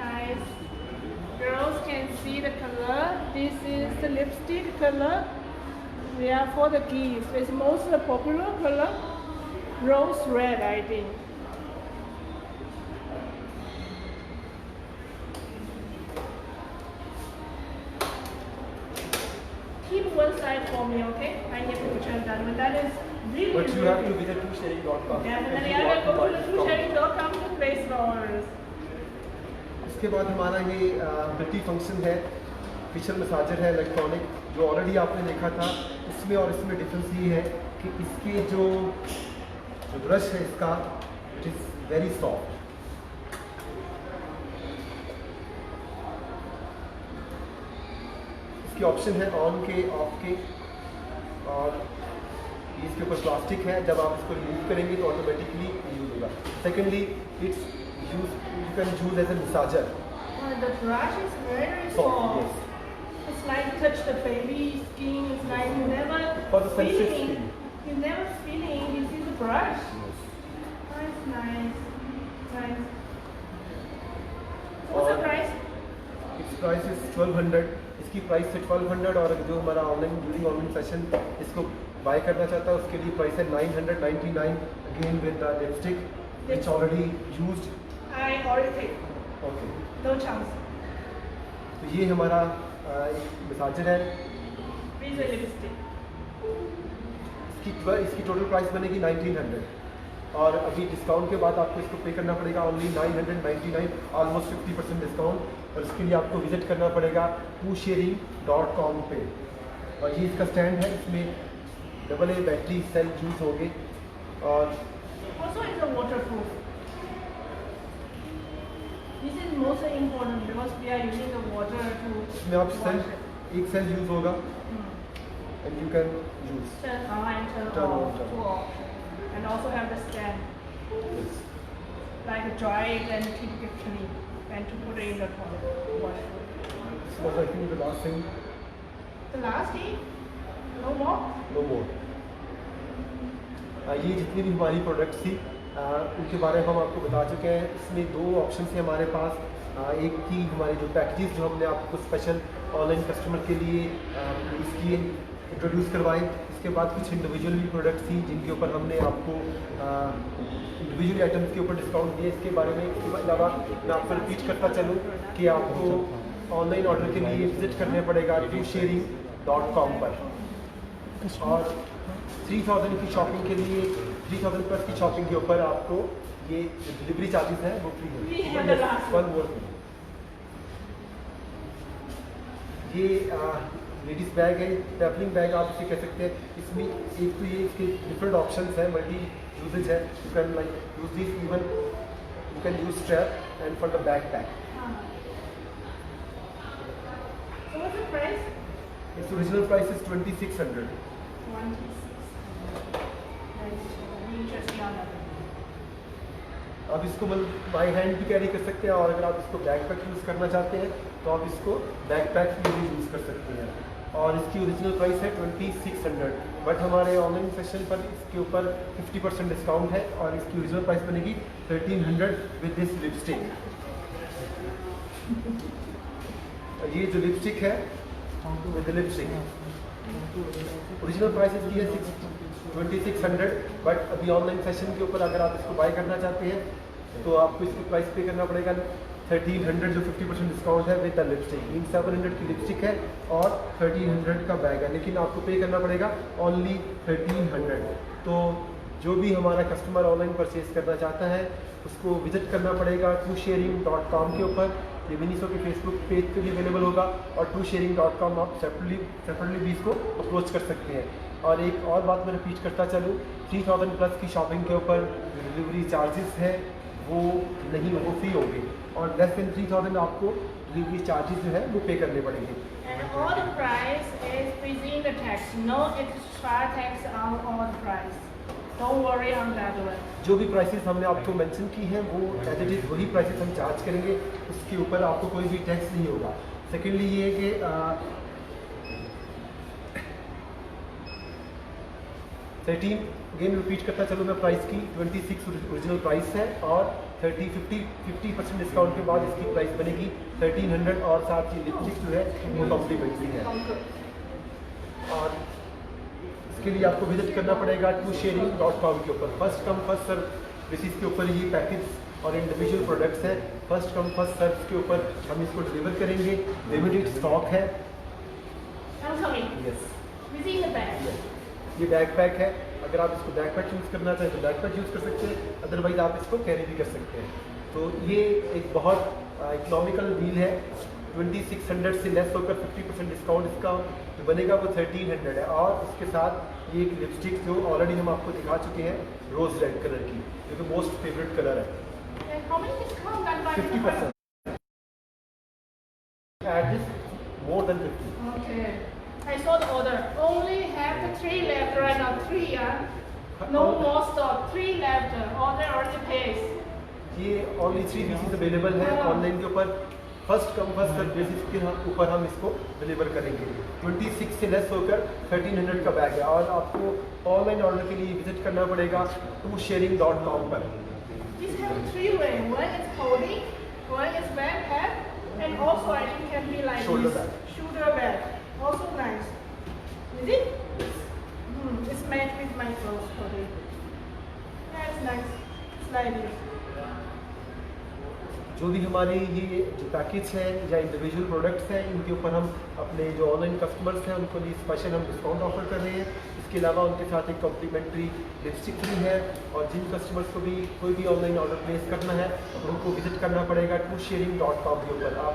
Nice. Girls can see the color. This is the lipstick color. We are for the kids. It's most popular color. Rose red, I think. Keep one side for me, okay? I need to put it done. When that is really, but you really have to good. Visit WooSharing.com. Definitely, I will go to WooSharing.com to place the orders. इसके बाद हमारा ये multi function है, facial massager है electronic, जो already आपने देखा था. इसमें और इसमें डिफरेंस ये है कि इसके जो ब्रश है इसका इट इज़ वेरी सॉफ्ट. इसके ऑप्शन है ऑन के, ऑफ के, और इसके ऊपर प्लास्टिक है. जब आप इसको रिमूव करेंगे तो ऑटोमेटिकली यूज होगा. Secondly it's use you can use as a massager. The brush is very Soft, soft. yes. It's like touch the baby skin. It's like you never For the sensitive feeling. skin. You never feeling. This is the brush. Oh, it's nice. Nice. What's the और price? It's price is 1200. इसकी price है 1200. और जो हमारा online during online session इसको bye करना चाहता है उसके लिए प्राइस है 999 again with the lipstick which already used. I already paid. Okay, No chance. तो ये हमारा एक मसाजर है. Please a lipstick. इसकी टोटल प्राइस बनेगी 1900. और अभी डिस्काउंट के बाद आपको इसको पे करना पड़ेगा ओनली 999, ऑलमोस्ट 50% डिस्काउंट. और इसके लिए आपको विजिट करना पड़ेगा WooSharing.com पे. और ये इसका स्टैंड है, इसमें AA बैटरी सेल यूज़ होंगे और Also, it's a waterproof. This is most important because we are using the water to इसमें आप सेल wash it. एक सेल यूज़ होगा Hmm. And you can use Turn on and turn Turn on, off, turn to off. And also have the stand, like dry it and keep it clean, and to put it in the toilet, wash it. This was I think the last thing. The last day, no more. No more. ये जितनी भी हमारी products थी उनके बारे में हम आपको बता चुके हैं। इसमें दो ऑप्शन थे हमारे पास। एक थी हमारी जो पैकेजेस जो हमने आपको स्पेशल ऑनलाइन कस्टमर के लिए इसकी इंट्रोड्यूस करवाई। इसके बाद कुछ इंडिविजुअल भी प्रोडक्ट्स थी जिनके ऊपर हमने आपको इंडिविजुअल आइटम्स के ऊपर डिस्काउंट दिए। इसके बारे में इसके अलावा मैं आपको रिपीट करता चलूँ कि आपको ऑनलाइन ऑर्डर के लिए विजिट करना पड़ेगा TrueSharing.com पर, और 3000 की शॉपिंग के लिए 3000 प्लस की शॉपिंग के ऊपर आपको ये डिलीवरी चार्जेस हैं वो फ्री We है। have the last one more thing, ये लेडीज़ बैग है, ट्रैवलिंग बैग आप इसे कह सकते हैं। इसमें एक तो ये इसके डिफरेंट ऑप्शंस हैं, मल्टी यूजेज है। You can like use this, even you can use strap and for the back pack. So what's the price? Its original price is 2600। 126. Nice. Interesting on that. आप इसको by hand भी carry कर सकते हैं, और अगर आप इसको बैक पैक यूज़ करना चाहते हैं तो आप इसको बैक पैक भी यूज़ कर सकते हैं। और इसकी ओरिजिनल प्राइस है 2600, बट हमारे ऑनलाइन सेक्शन पर इसके ऊपर 50% डिस्काउंट है और इसकी ओरिजिनल प्राइस बनेगी 1300 विद दिस लिपस्टिक। ये जो लिपस्टिक है विद लिपस्टिक ओरिजिनल प्राइस इसकी है 2600, बट अभी ऑनलाइन सेशन के ऊपर अगर आप इसको बाय करना चाहते हैं तो आपको इसकी प्राइस पे करना पड़ेगा 1300, जो 50% डिस्काउंट है विद द लिपस्टिक। मीन 700 की लिपस्टिक है और 1300 का बैग है, लेकिन आपको पे करना पड़ेगा ओनली 1300। तो जो भी हमारा कस्टमर ऑनलाइन परचेज करना चाहता है उसको विजिट करना पड़ेगा TrueSharing.com के ऊपर। ये मिनीसो के फेसबुक पेज पे भी अवेलेबल होगा, और TrueSharing.com आप सेपरेटली भी इसको अप्रोच कर सकते हैं। और एक और बात मैं रिपीट करता चलूँ, 3000 प्लस की शॉपिंग के ऊपर डिलीवरी चार्जेस है वो नहीं, वो फ्री होंगे, और लेस देन 3000 आपको डिलीवरी चार्जेस जो है वो पे करने पड़ेंगे। And all the price is within the tax. No extra tax on all the price. Don't worry on that one. जो भी प्राइसेस हमने आपको मेंशन की हैं वो एज इट इज़ वही प्राइसेस हम चार्ज करेंगे, उसके ऊपर आपको कोई भी टैक्स नहीं होगा। सेकेंडली ये है कि 13 अगेन रिपीट करता चलो मैं प्राइस की 26 ओरिजिनल प्राइस है, और 50% डिस्काउंट के बाद इसकी प्राइस बनेगी 1300, और साथ ही लिपस्टिक जो है वो कॉम्प्लीमेंट्री है। और इसके लिए आपको विजिट करना पड़ेगा TrueSharing.com के ऊपर। First come first serve basis के ऊपर ये पैकेज और इंडिविजुअल प्रोडक्ट्स हैं। फर्स्ट कम फर्स्ट सर्व के ऊपर हम इसको डिलीवर करेंगे। लिमिटेड स्टॉक है। I'm coming. Yes, Within the bag. ये बैकपैक है। अगर आप इसको बैकपैक यूज़ करना चाहें तो बैकपैक यूज़ कर सकते हैं, अदरवाइज आप इसको कैरी भी कर सकते हैं। तो ये एक बहुत इकोनॉमिकल डील है। 2600 से लेस होकर 50% डिस्काउंट इसका जो बनेगा वो 1300 है, और उसके साथ ये एक लिपस्टिक जो ऑलरेडी हम आपको दिखा चुके हैं रोज़ रेड कलर की, जो कि मोस्ट फेवरेट कलर है। And how many discount that by 50%। Add this more than 50। Okay. I saw the order. Only have the 3 left right now. 3, yeah. No more stock. 3 left. Order already placed. ये only 3 pieces available है online के ऊपर। First come first serve basis के ऊपर हम इसको deliver करेंगे। 26 से लेस होकर 1300 का बैग है, और आपको ऑनलाइन ऑर्डर के लिए विजिट करना पड़ेगा TrueSharing.com पर। This have 3 way. One is holding, one is backpack, and also I think can be like Shoulder this. bag. Shoulder bag. Also nice. Is it? It's matched with my clothes today. That's nice. Sliding. जो भी हमारे ये जो package है या individual products हैं इनके ऊपर हम अपने जो ऑनलाइन कस्टमर्स हैं उनको लिए स्पेशल हम डिस्काउंट ऑफर कर रहे हैं। इसके अलावा उनके साथ एक कॉम्प्लीमेंट्री लिपस्टिक फ्री है, और जिन कस्टमर्स को भी कोई भी ऑनलाइन ऑर्डर प्लेस करना है उनको विजिट करना पड़ेगा TrueSharing.com के ऊपर। आप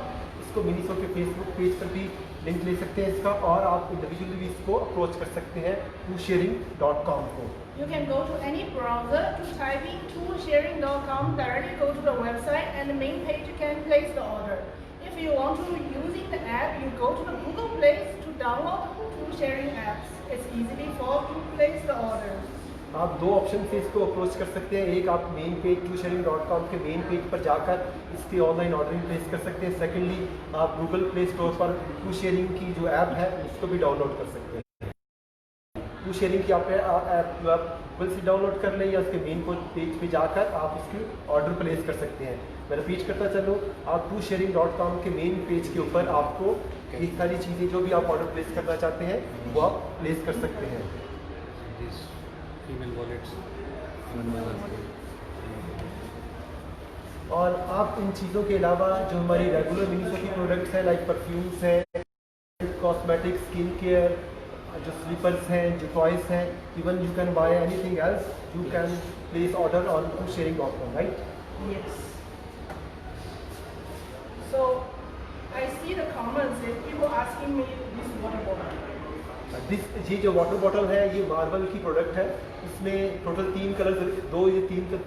इसको मिनीसो के फेसबुक पेज पर भी लिंक ले सकते हैं इसका, और आप इंडिविजुअली भी इसको अप्रोच कर सकते हैं toolsharing.com को। You can go to any browser to type in toolsharing.com, directly go to the website and the main page you can place the order. If you want to using the app, you go to the Google Play to download the toolsharing apps. It's easily for to place the order. आप दो option से इसको approach कर सकते हैं। एक, आप main page toolsharing.com के मेन पेज पर जाकर इसकी ऑनलाइन ऑर्डरिंग प्लेस कर सकते हैं। सेकेंडली, आप गूगल प्ले स्टोर पर टूलशेयरिंग की जो ऐप है उसको भी डाउनलोड कर सकते हैं। टूलशेयरिंग की आप ऐप जो आप गूगल से डाउनलोड कर लें या उसके मेन पेज पे जाकर आप उसकी ऑर्डर प्लेस कर सकते हैं। मैं रिपीट करता चलूँ, आप toolsharing.com के मेन पेज के ऊपर आपको ये सारी चीज़ें जो भी आप ऑर्डर प्लेस करना चाहते हैं वो आप प्लेस कर सकते हैं। फीमेल वॉलेट्स और आप इन चीज़ों के अलावा जो हमारी रेगुलर मिनीसो की प्रोडक्ट्स हैं, लाइक परफ्यूम्स हैं, कॉस्मेटिक्स, स्किन केयर, जो स्लीपर्स हैं, जो टॉयस हैं, even you can buy anything else, you can place order on toolsharing.com, right? Yes. So I see the comments that people asking me this water bottle. ये जो water bottle है ये Marvel की product है। इसमें total 3 colours, 2 या 3 2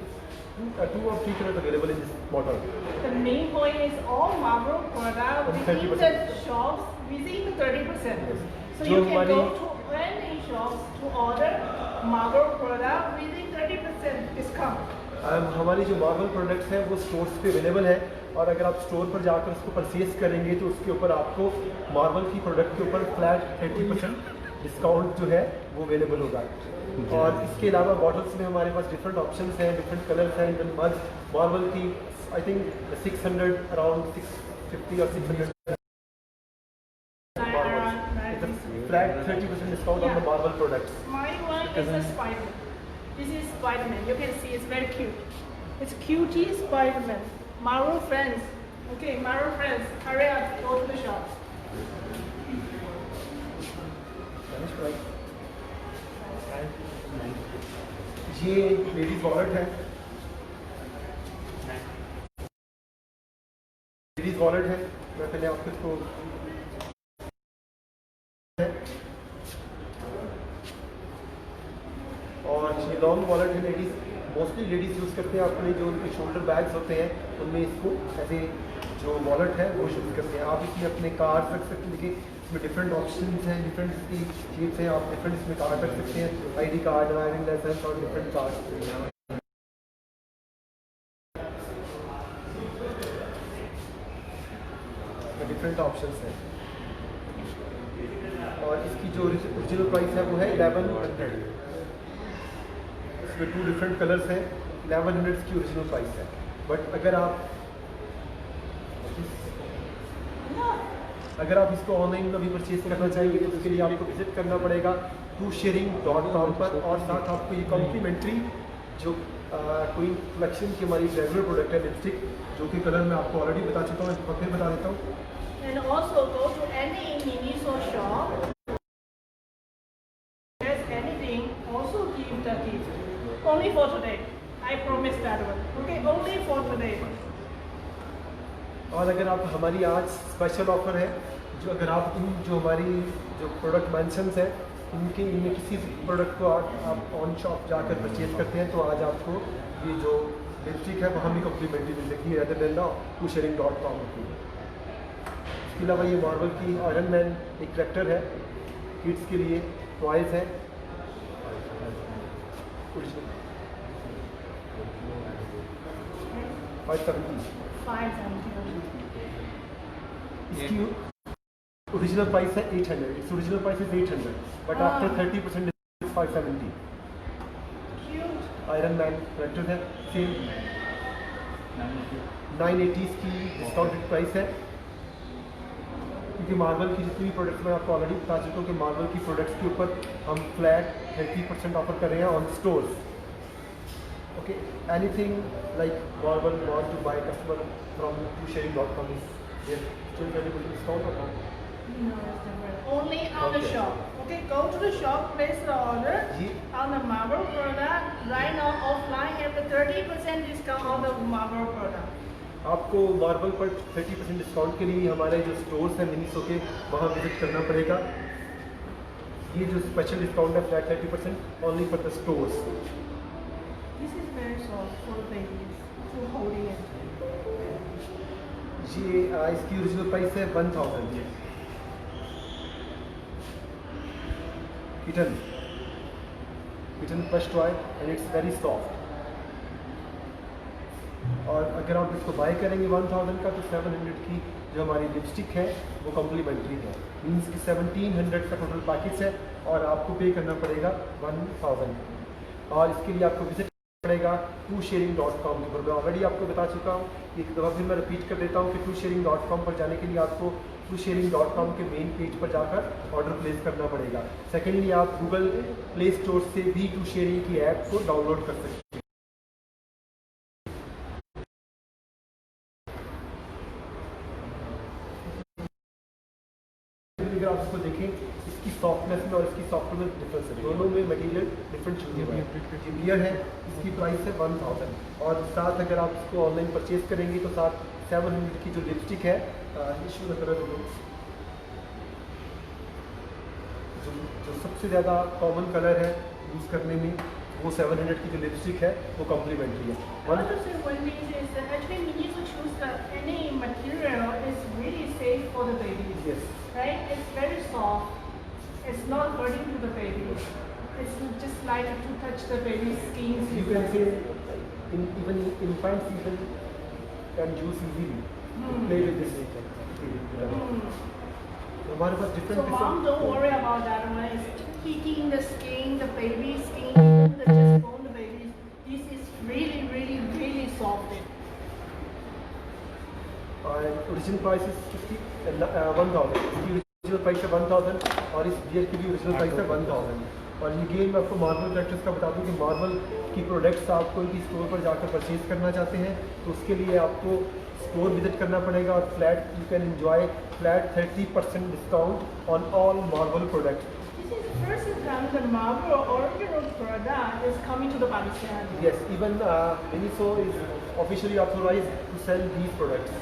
और 3 colours available in this bottle. The main point is all Marlboro product within 30%. the shops within the 30%. Yes. So जो you can हमारी- go to any shops to order Marlboro product within 30% discount. हमारी जो Marvel products हैं वो stores पे available है, और अगर आप स्टोर पर जाकर उसको परचेज करेंगे तो उसके ऊपर आपको मार्वल की प्रोडक्ट के ऊपर फ्लैट 30% डिस्काउंट जो है वो अवेलेबल होगा। और इसके अलावा बॉटल्स में हमारे पास डिफरेंट ऑप्शंस हैं, डिफरेंट कलर्स हैं। इवन मग्स मार्वल की आई थिंक 600 अराउंड 650 और 600 flat 30% discount on the Marvel products. My one is a Spider-Man. This is Spider-Man. You can see it's very cute. It's cutie Spider-Man. Marvel friends. Okay, Marvel friends. Hurry up, go to the shop. ये ladies wallet है, ladies wallet है। मैं पहले आपको इसको और ये long wallet है, लेडीज मोस्टली लेडीज यूज़ करते हैं अपने जो उनके शोल्डर बैग्स होते हैं उनमें इसको ऐसे जो वॉलेट है वो यूज़ करते हैं। आप इसमें अपने कार्ड रख सकते हैं। देखिए इसमें डिफरेंट ऑप्शंस हैं, डिफरेंट इसकी शेप्स हैं, आप डिफरेंट इसमें कार्ड रख सकते हैं, आईडी कार्ड, ड्राइविंग लाइसेंस और डिफरेंट कार्ड। डिफरेंट ऑप्शंस हैं, और इसकी जो ओरिजिनल प्राइस है वो है 1100। इसमें 2 डिफरेंट कलर्स हैं। 1100 की ओरिजिनल प्राइस है। बट अगर आप इसको ऑनलाइन अभी परचेज करना चाहेंगे तो उसके लिए आपको विजिट करना पड़ेगा toolsharing.com पर, और साथ आपको ये कॉम्प्लीमेंट्री जो क्वीन कलेक्शन की हमारी रेगुलर प्रोडक्ट है लिपस्टिक, जो कि कलर मैं आपको ऑलरेडी बता चुका हूँ, इसको फिर बता देता हूँ। And also go to any Miniso shop. There's anything, also give the gift. Only for today. I promise that one. Okay, only for today. और अगर आप हमारी आज स्पेशल ऑफर है, जो अगर आप इन जो हमारी जो प्रोडक्ट मेंशंस हैं इनमें किसी प्रोडक्ट को आप ऑन शॉप जाकर परचेज करते हैं तो आज आपको ये जो लिपस्टिक है वो हमें कम्प्लीमेंट्री मिल सकती है अदर देन toolsharing.com की। इसके अलावा ये मार्वल की आयरन मैन एक कैरेक्टर है, किड्स के लिए टॉयज है। इसकी ओरिजिनल प्राइस है 800। Its original price is 800 but after 30% it's 570। Cute. Iron man character है, सेम 980 की डिस्काउंटेड प्राइस है। क्योंकि मार्वल की जितनी भी प्रोडक्ट्स मैं आपको ऑलरेडी बता चुका हूँ कि मार्वल की प्रोडक्ट्स के ऊपर हम फ्लैट 30% ऑफर कर रहे हैं on stores. Okay, anything like Marvel want to buy customer from toolsharing.com is there still available discount और not? No, it's different. Only on the Okay. shop. Okay, go to the shop, place the order. जी। On the Marlboro product, right now offline have the 30% discount on the Marlboro product. आपको marble पर 30% discount के लिए हमारे जो stores हैं Miniso के वहाँ विजिट करना पड़ेगा। ये जो स्पेशल डिस्काउंट है flat 30% only for the stores. This is very soft for the babies to holding it. ये इसकी ओरिजिनल प्राइस है 1000। Kitten first toy and it's very soft. और अगर आप इसको बाय करेंगे 1000 का तो 700 की जो हमारी लिपस्टिक है वो कम्प्लीमेंट्री है। मीन्स कि 1700 का टोटल पैकेज है और आपको पे करना पड़ेगा 1000। और इसके लिए आपको विजिट पड़ेगा TrueSharing.com के ऊपर। मैं ऑलरेडी आपको बता चुका हूँ, एक दफ़ा फिर मैं रिपीट कर देता हूँ कि TrueSharing.com पर जाने के लिए आपको TrueSharing.com के मेन पेज पर जाकर ऑर्डर प्लेस करना पड़ेगा। सेकेंडली आप गूगल प्ले स्टोर से भी TrueSharing की ऐप को डाउनलोड कर सकते हैं। अगर आप इसको देखें, इसकी सॉफ्टनेस में और इसकी सॉफ्टनेस में डिफरेंस है, दोनों में मटेरियल डिफरेंट चीज़ें हैं। ये बियर है, इसकी प्राइस है 1000 और साथ अगर आप इसको ऑनलाइन परचेज करेंगे तो साथ 700 की जो लिपस्टिक है इशू जो सबसे ज़्यादा कॉमन कलर है यूज़ करने में, वो 700 की जो लिपस्टिक है वो कॉम्प्लीमेंट्री है। I want to say one thing is that actually we need to choose any material is really safe for the babies. Yes. Right? It's very soft. It's not hurting to the baby. It's just like to touch the baby's skin. You can say even infants even can use easily. Play with this. हमारे पास So different mom, don't worry about that one. It's heating the skin, the baby's skin, even the just bone the baby. This is really, really, really soft. और original price इसकी 1000। इसकी original price है 1000 और इस beer की भी original price है 1000। और ये गेम मैं आपको मार्बल करेक्टर्स का बता दूं कि मार्बल की प्रोडक्ट्स आप कोई भी स्टोर पर जाकर परचेज करना चाहते हैं तो उसके लिए आपको स्टोर विजिट करना पड़ेगा और flat you can enjoy flat 30% discount on all marble products. This is the first time the marble original product is coming to the Pakistan. Yes, even Miniso is officially authorized to sell these products.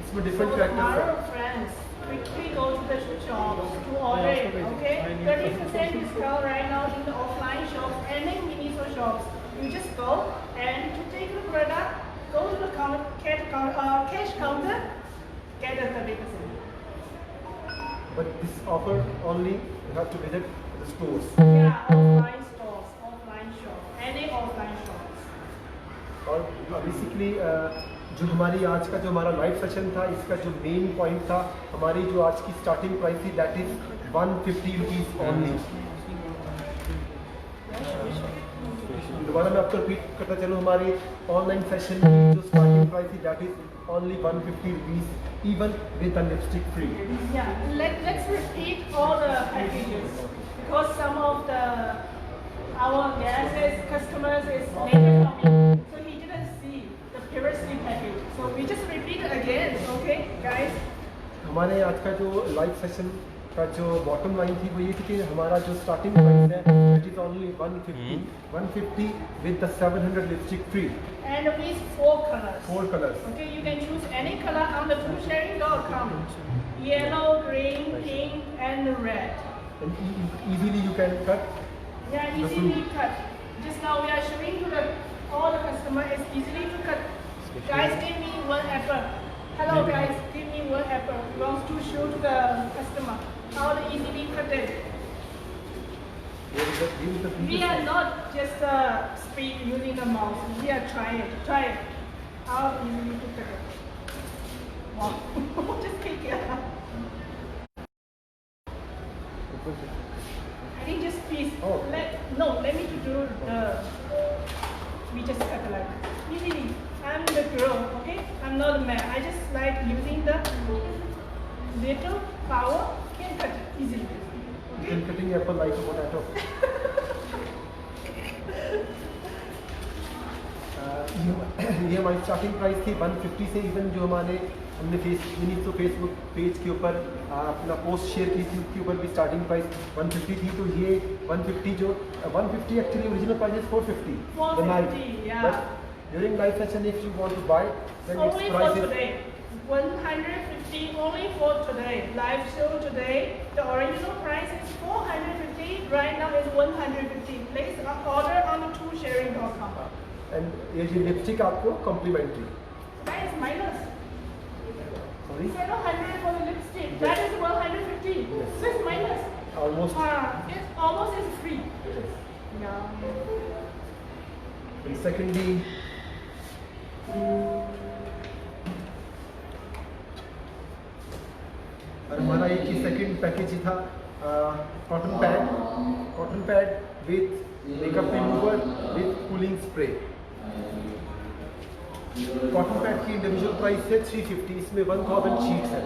इसमें So different the characters marble हैं। friends, quickly go to the shops to order it, okay? 30% discount right now in the offline shops and in Miniso shops. You just go and to take the product, go to the cash counter, get a 30%. But this offer only you have to visit the stores. Yeah, offline stores, offline shop, any offline shops. और basically जो हमारी आज का जो हमारा live session था, इसका जो मेन पॉइंट था, हमारी जो आज की स्टार्टिंग प्राइस थी दैट इज 150 रुपीज़ ओनली। दोबारा मैं आपको रिपीट करता चलूँ, हमारी ऑनलाइन सेशन की जो स्टार्टिंग प्राइस थी that is only 150 rupees even with the lipstick free. Yeah, let's repeat all the packages because some of our guests, customers is later coming, so he didn't see the previously package. So we just repeat it again, okay, guys? हमारे आज का जो live session का जो bottom line थी वो ये थी कि हमारा जो स्टार्टिंग प्राइस है it is only 150 with the 700 lipstick free And with 4 colors. 4 colours. Okay, you can choose any color on the TrueSharing.com. Yellow, green, pink, and red. And easily you can cut. Yeah, easily cut. Just now we are showing to all the customer is easily to cut. Guys, give me 1 apple. Hello guys, give me 1 apple. We want to show to the customer how to easily cut it. We are not just speed using the mouse. We are trying it. Try it. How easily to cut it. Wow. Just take it. I think just please let me to do the. We just cut like easily. I'm the girl, okay? I'm not a man. I just like using the little power. Can cut it easily. You can cutting apple like a potato. ये हमारी starting price थी 150 से। Even जो हमने Facebook page के ऊपर अपना post share की थी उसके ऊपर भी स्टार्टिंग प्राइस 150 थी। तो ये 150 actually original price 450 450, yeah. But During live session, if you want to buy, then its Only for price is today. 150 only for today. Live show today. The original price is 450. Right now it's 150. Place an order on the twosharing.com. and ये जो lipstick आपको complimentary. That is minus. Sorry, 700 for the lipstick. That is 150. Yes. This is minus. almost. It's almost is free. Yes. Yeah. And secondly, और हमारा एक ही second package ही था cotton pad with makeup remover with cooling spray. Cotton pad की individual price है 350, इसमें 1000 sheets हैं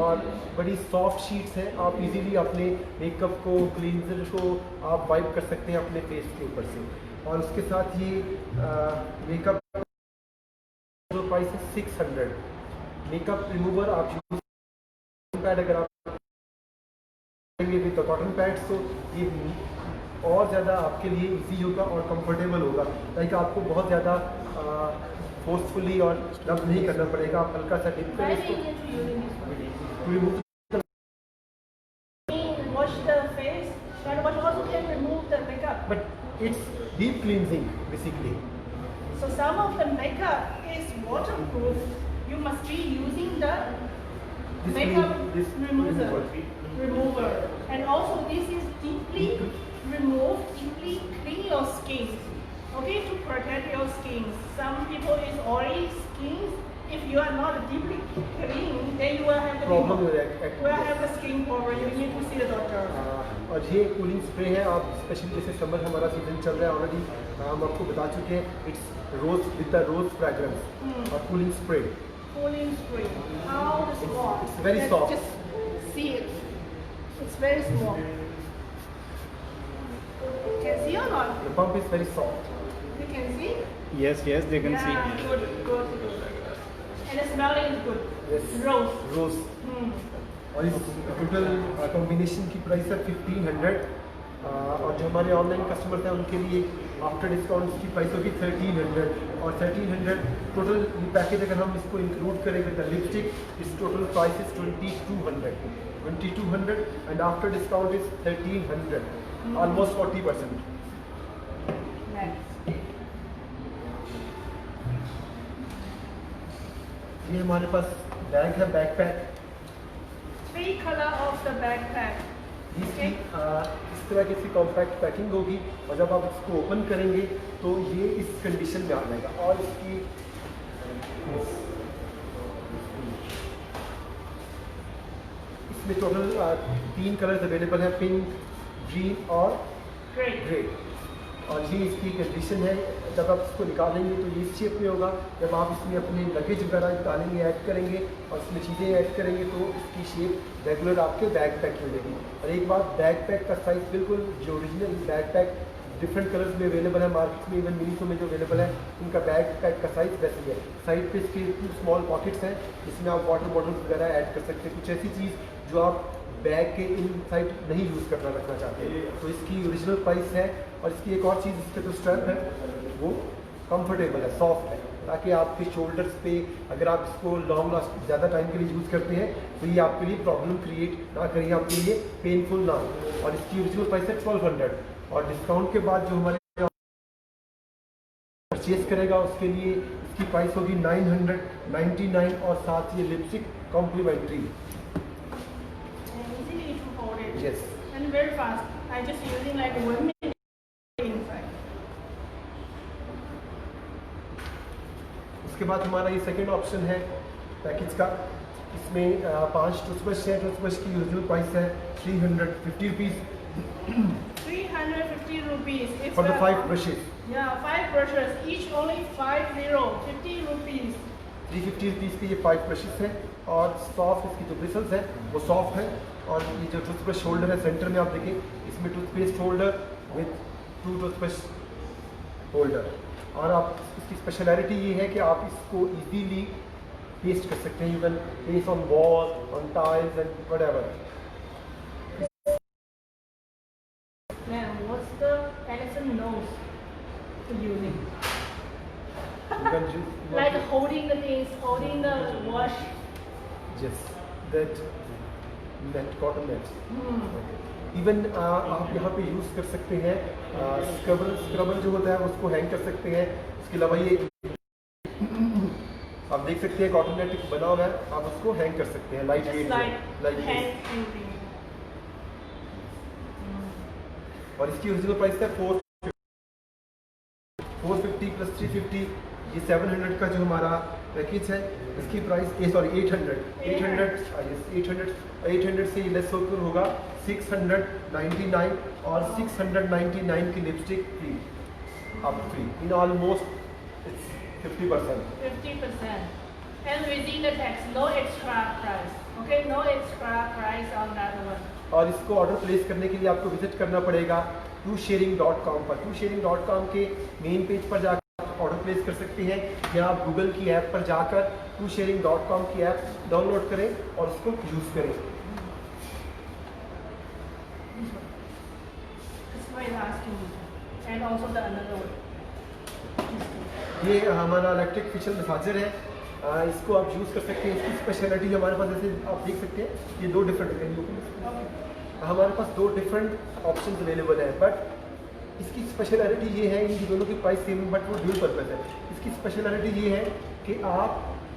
और बड़ी सॉफ्ट शीट्स हैं। आप इजीली अपने मेकअप को, क्लींजर को आप वाइप कर सकते हैं अपने फेस के ऊपर से। और उसके साथ ये मेकअप प्राइस है 600। मेकअप रिमूवर आप यूज पैड अगर आप करेंगे विद कॉटन पैड्स तो ये और ज़्यादा आपके लिए इजी होगा और कंफर्टेबल होगा, ताकि आपको बहुत ज़्यादा फोर्सफुली और रब नहीं करना पड़ेगा। आप हल्का सा डिप करें Very इसको easy to use to remove wash the face, and wash also can remove the makeup. but it's deep cleansing basically. So some of the makeup is waterproof. You must be using the This makeup this remover. And also this is deeply clean your skin. Okay, to protect your skin. Some people is oily skin. If you are not deeply clean, then you will have the Problem with will have the skin problem. You need to see the doctor. और ये cooling spray है। आप specially जैसे summer हमारा season चल रहा है already, हम आपको बता चुके हैं it's rose with the rose fragrance और cooling spray. Cooling spray. How small? It's very Let's soft. Just see it. It's very small. Can see or not? The pump is very soft. You can see? Yes, they can see. Yeah, good. And the smelling is good. Yes. Rose. रोज और इस total combination की price है 1500। और जो हमारे online customers हैं उनके लिए आफ्टर डिस्काउंट की प्राइस होगी 1300। और 1300 टोटल पैकेज अगर हम इसको इंक्लूड करें विद द लिपस्टिक, इस total price is 2200 and after discount is 1300, almost 40%। Next. ये हमारे पास बैग है, backpack. 3 color of the backpack. इसकी इस तरह की इसकी कॉम्पैक्ट पैकिंग होगी और जब आप इसको ओपन करेंगे तो ये इस कंडीशन में आ जाएगा। और इसकी इसमें टोटल 3 कलर्स अवेलेबल हैं, पिंक, ग्रीन और Great. ग्रे। और ये इसकी कंडीशन है। जब आप इसको निकालेंगे तो ये इस शेप में होगा। जब आप इसमें अपने लगेज वगैरह निकालेंगे, ऐड करेंगे और इसमें चीज़ें ऐड करेंगे तो इसकी शेप रेगुलर आपके बैग पैक की मिलेगी। और एक बात, बैग पैक का साइज़ बिल्कुल जो original bag pack different colours में अवेलेबल है मार्केट में, इवन मिनीसो में जो अवेलेबल है, उनका बैग पैक का साइज़ वैसे ही है। साइड पे इसके 2 स्मॉल पॉकेट्स हैं जिसमें आप वाटर बॉटल्स वगैरह ऐड कर सकते हैं, कुछ ऐसी चीज़ जो आप बैग के इन साइड नहीं यूज़ करना रखना चाहते हैं। तो इसकी ओरिजिनल प्राइस है। और इसकी एक और चीज़, इसका जो स्ट्रैप है वो कंफर्टेबल है, सॉफ्ट है, ताकि आपके शोल्डर्स पे अगर आप इसको लॉन्ग लास्ट ज़्यादा टाइम के लिए यूज़ करते हैं तो ये आपके लिए प्रॉब्लम क्रिएट ना करें, आपके लिए पेनफुल ना हो। और इसकी ओरिजिनल प्राइस है 1200 और डिस्काउंट के बाद जो हमारे परचेज करेगा उसके लिए इसकी प्राइस होगी 999 और साथ ये lipstick complimentary. And easily to hold it. Yes. And very fast. I just using like 1 minute inside. उसके बाद हमारा ये सेकंड ऑप्शन है पैकेज का। इसमें 5 टूथब्रश है। टूथब्रश की ओरिजिनल प्राइस है 350 rupees 350 rupees. It's for the 5 brushes. Yeah, 5 brushes. Each only 50 rupees. 350 rupees की ये 5 ब्रशेज हैं। और सॉफ्ट इसकी जो ब्रिसल्स हैं वो सॉफ्ट है। और ये जो टूथब्रश होल्डर है सेंटर में आप देखें, इसमें toothpaste holder with 2 toothbrush holder. और आप इसकी स्पेशलिटी ये है कि आप इसको इजीली पेस्ट कर सकते हैं, you can paste on wall, on tiles and whatever. Man, what's the elephant nose to using? holding the wash. Yes, that net, cotton net. Hmm. Even आप यहाँ पे यूज़ कर सकते हैं स्क्रबर जो होता है उसको हैंग कर सकते हैं। इसके अलावा ये आप देख सकते हैं कॉटन नेट बना हुआ है, आप उसको हैंग कर सकते हैं light Just weight like light hand painting. और इसकी ओरिजिनल प्राइस है 450 प्लस 350, ये 700 का जो हमारा पैकेज है इसकी प्राइस 800 से लेस होकर होगा 699 और 699 की लिपस्टिक फ्री, आप free in almost it's 50%। 50%. And within the tax, no extra price. Okay, no extra price on that one. और इसको ऑर्डर प्लेस करने के लिए आपको विजिट करना पड़ेगा TwoSharing.com पर। TwoSharing.com के मेन पेज पर जाकर ऑर्डर प्लेस कर सकते हैं, या आप गूगल की ऐप पर जाकर TwoSharing.com की ऐप डाउनलोड करें और उसको यूज़ करें। This one is asking me. And also the another one. ये हमारा इलेक्ट्रिक फेशियल मसाजर है, इसको आप यूज़ कर सकते हैं। इसकी स्पेशलिटी हमारे पास जैसे आप देख सकते हैं ये दो डिफरेंट हमारे पास दो डिफरेंट ऑप्शन अवेलेबल है, बट इसकी स्पेशलिटी ये है, इन दोनों की प्राइस सेम बट वो ड्यूल पर्पस है। इसकी स्पेशलिटी ये है कि आप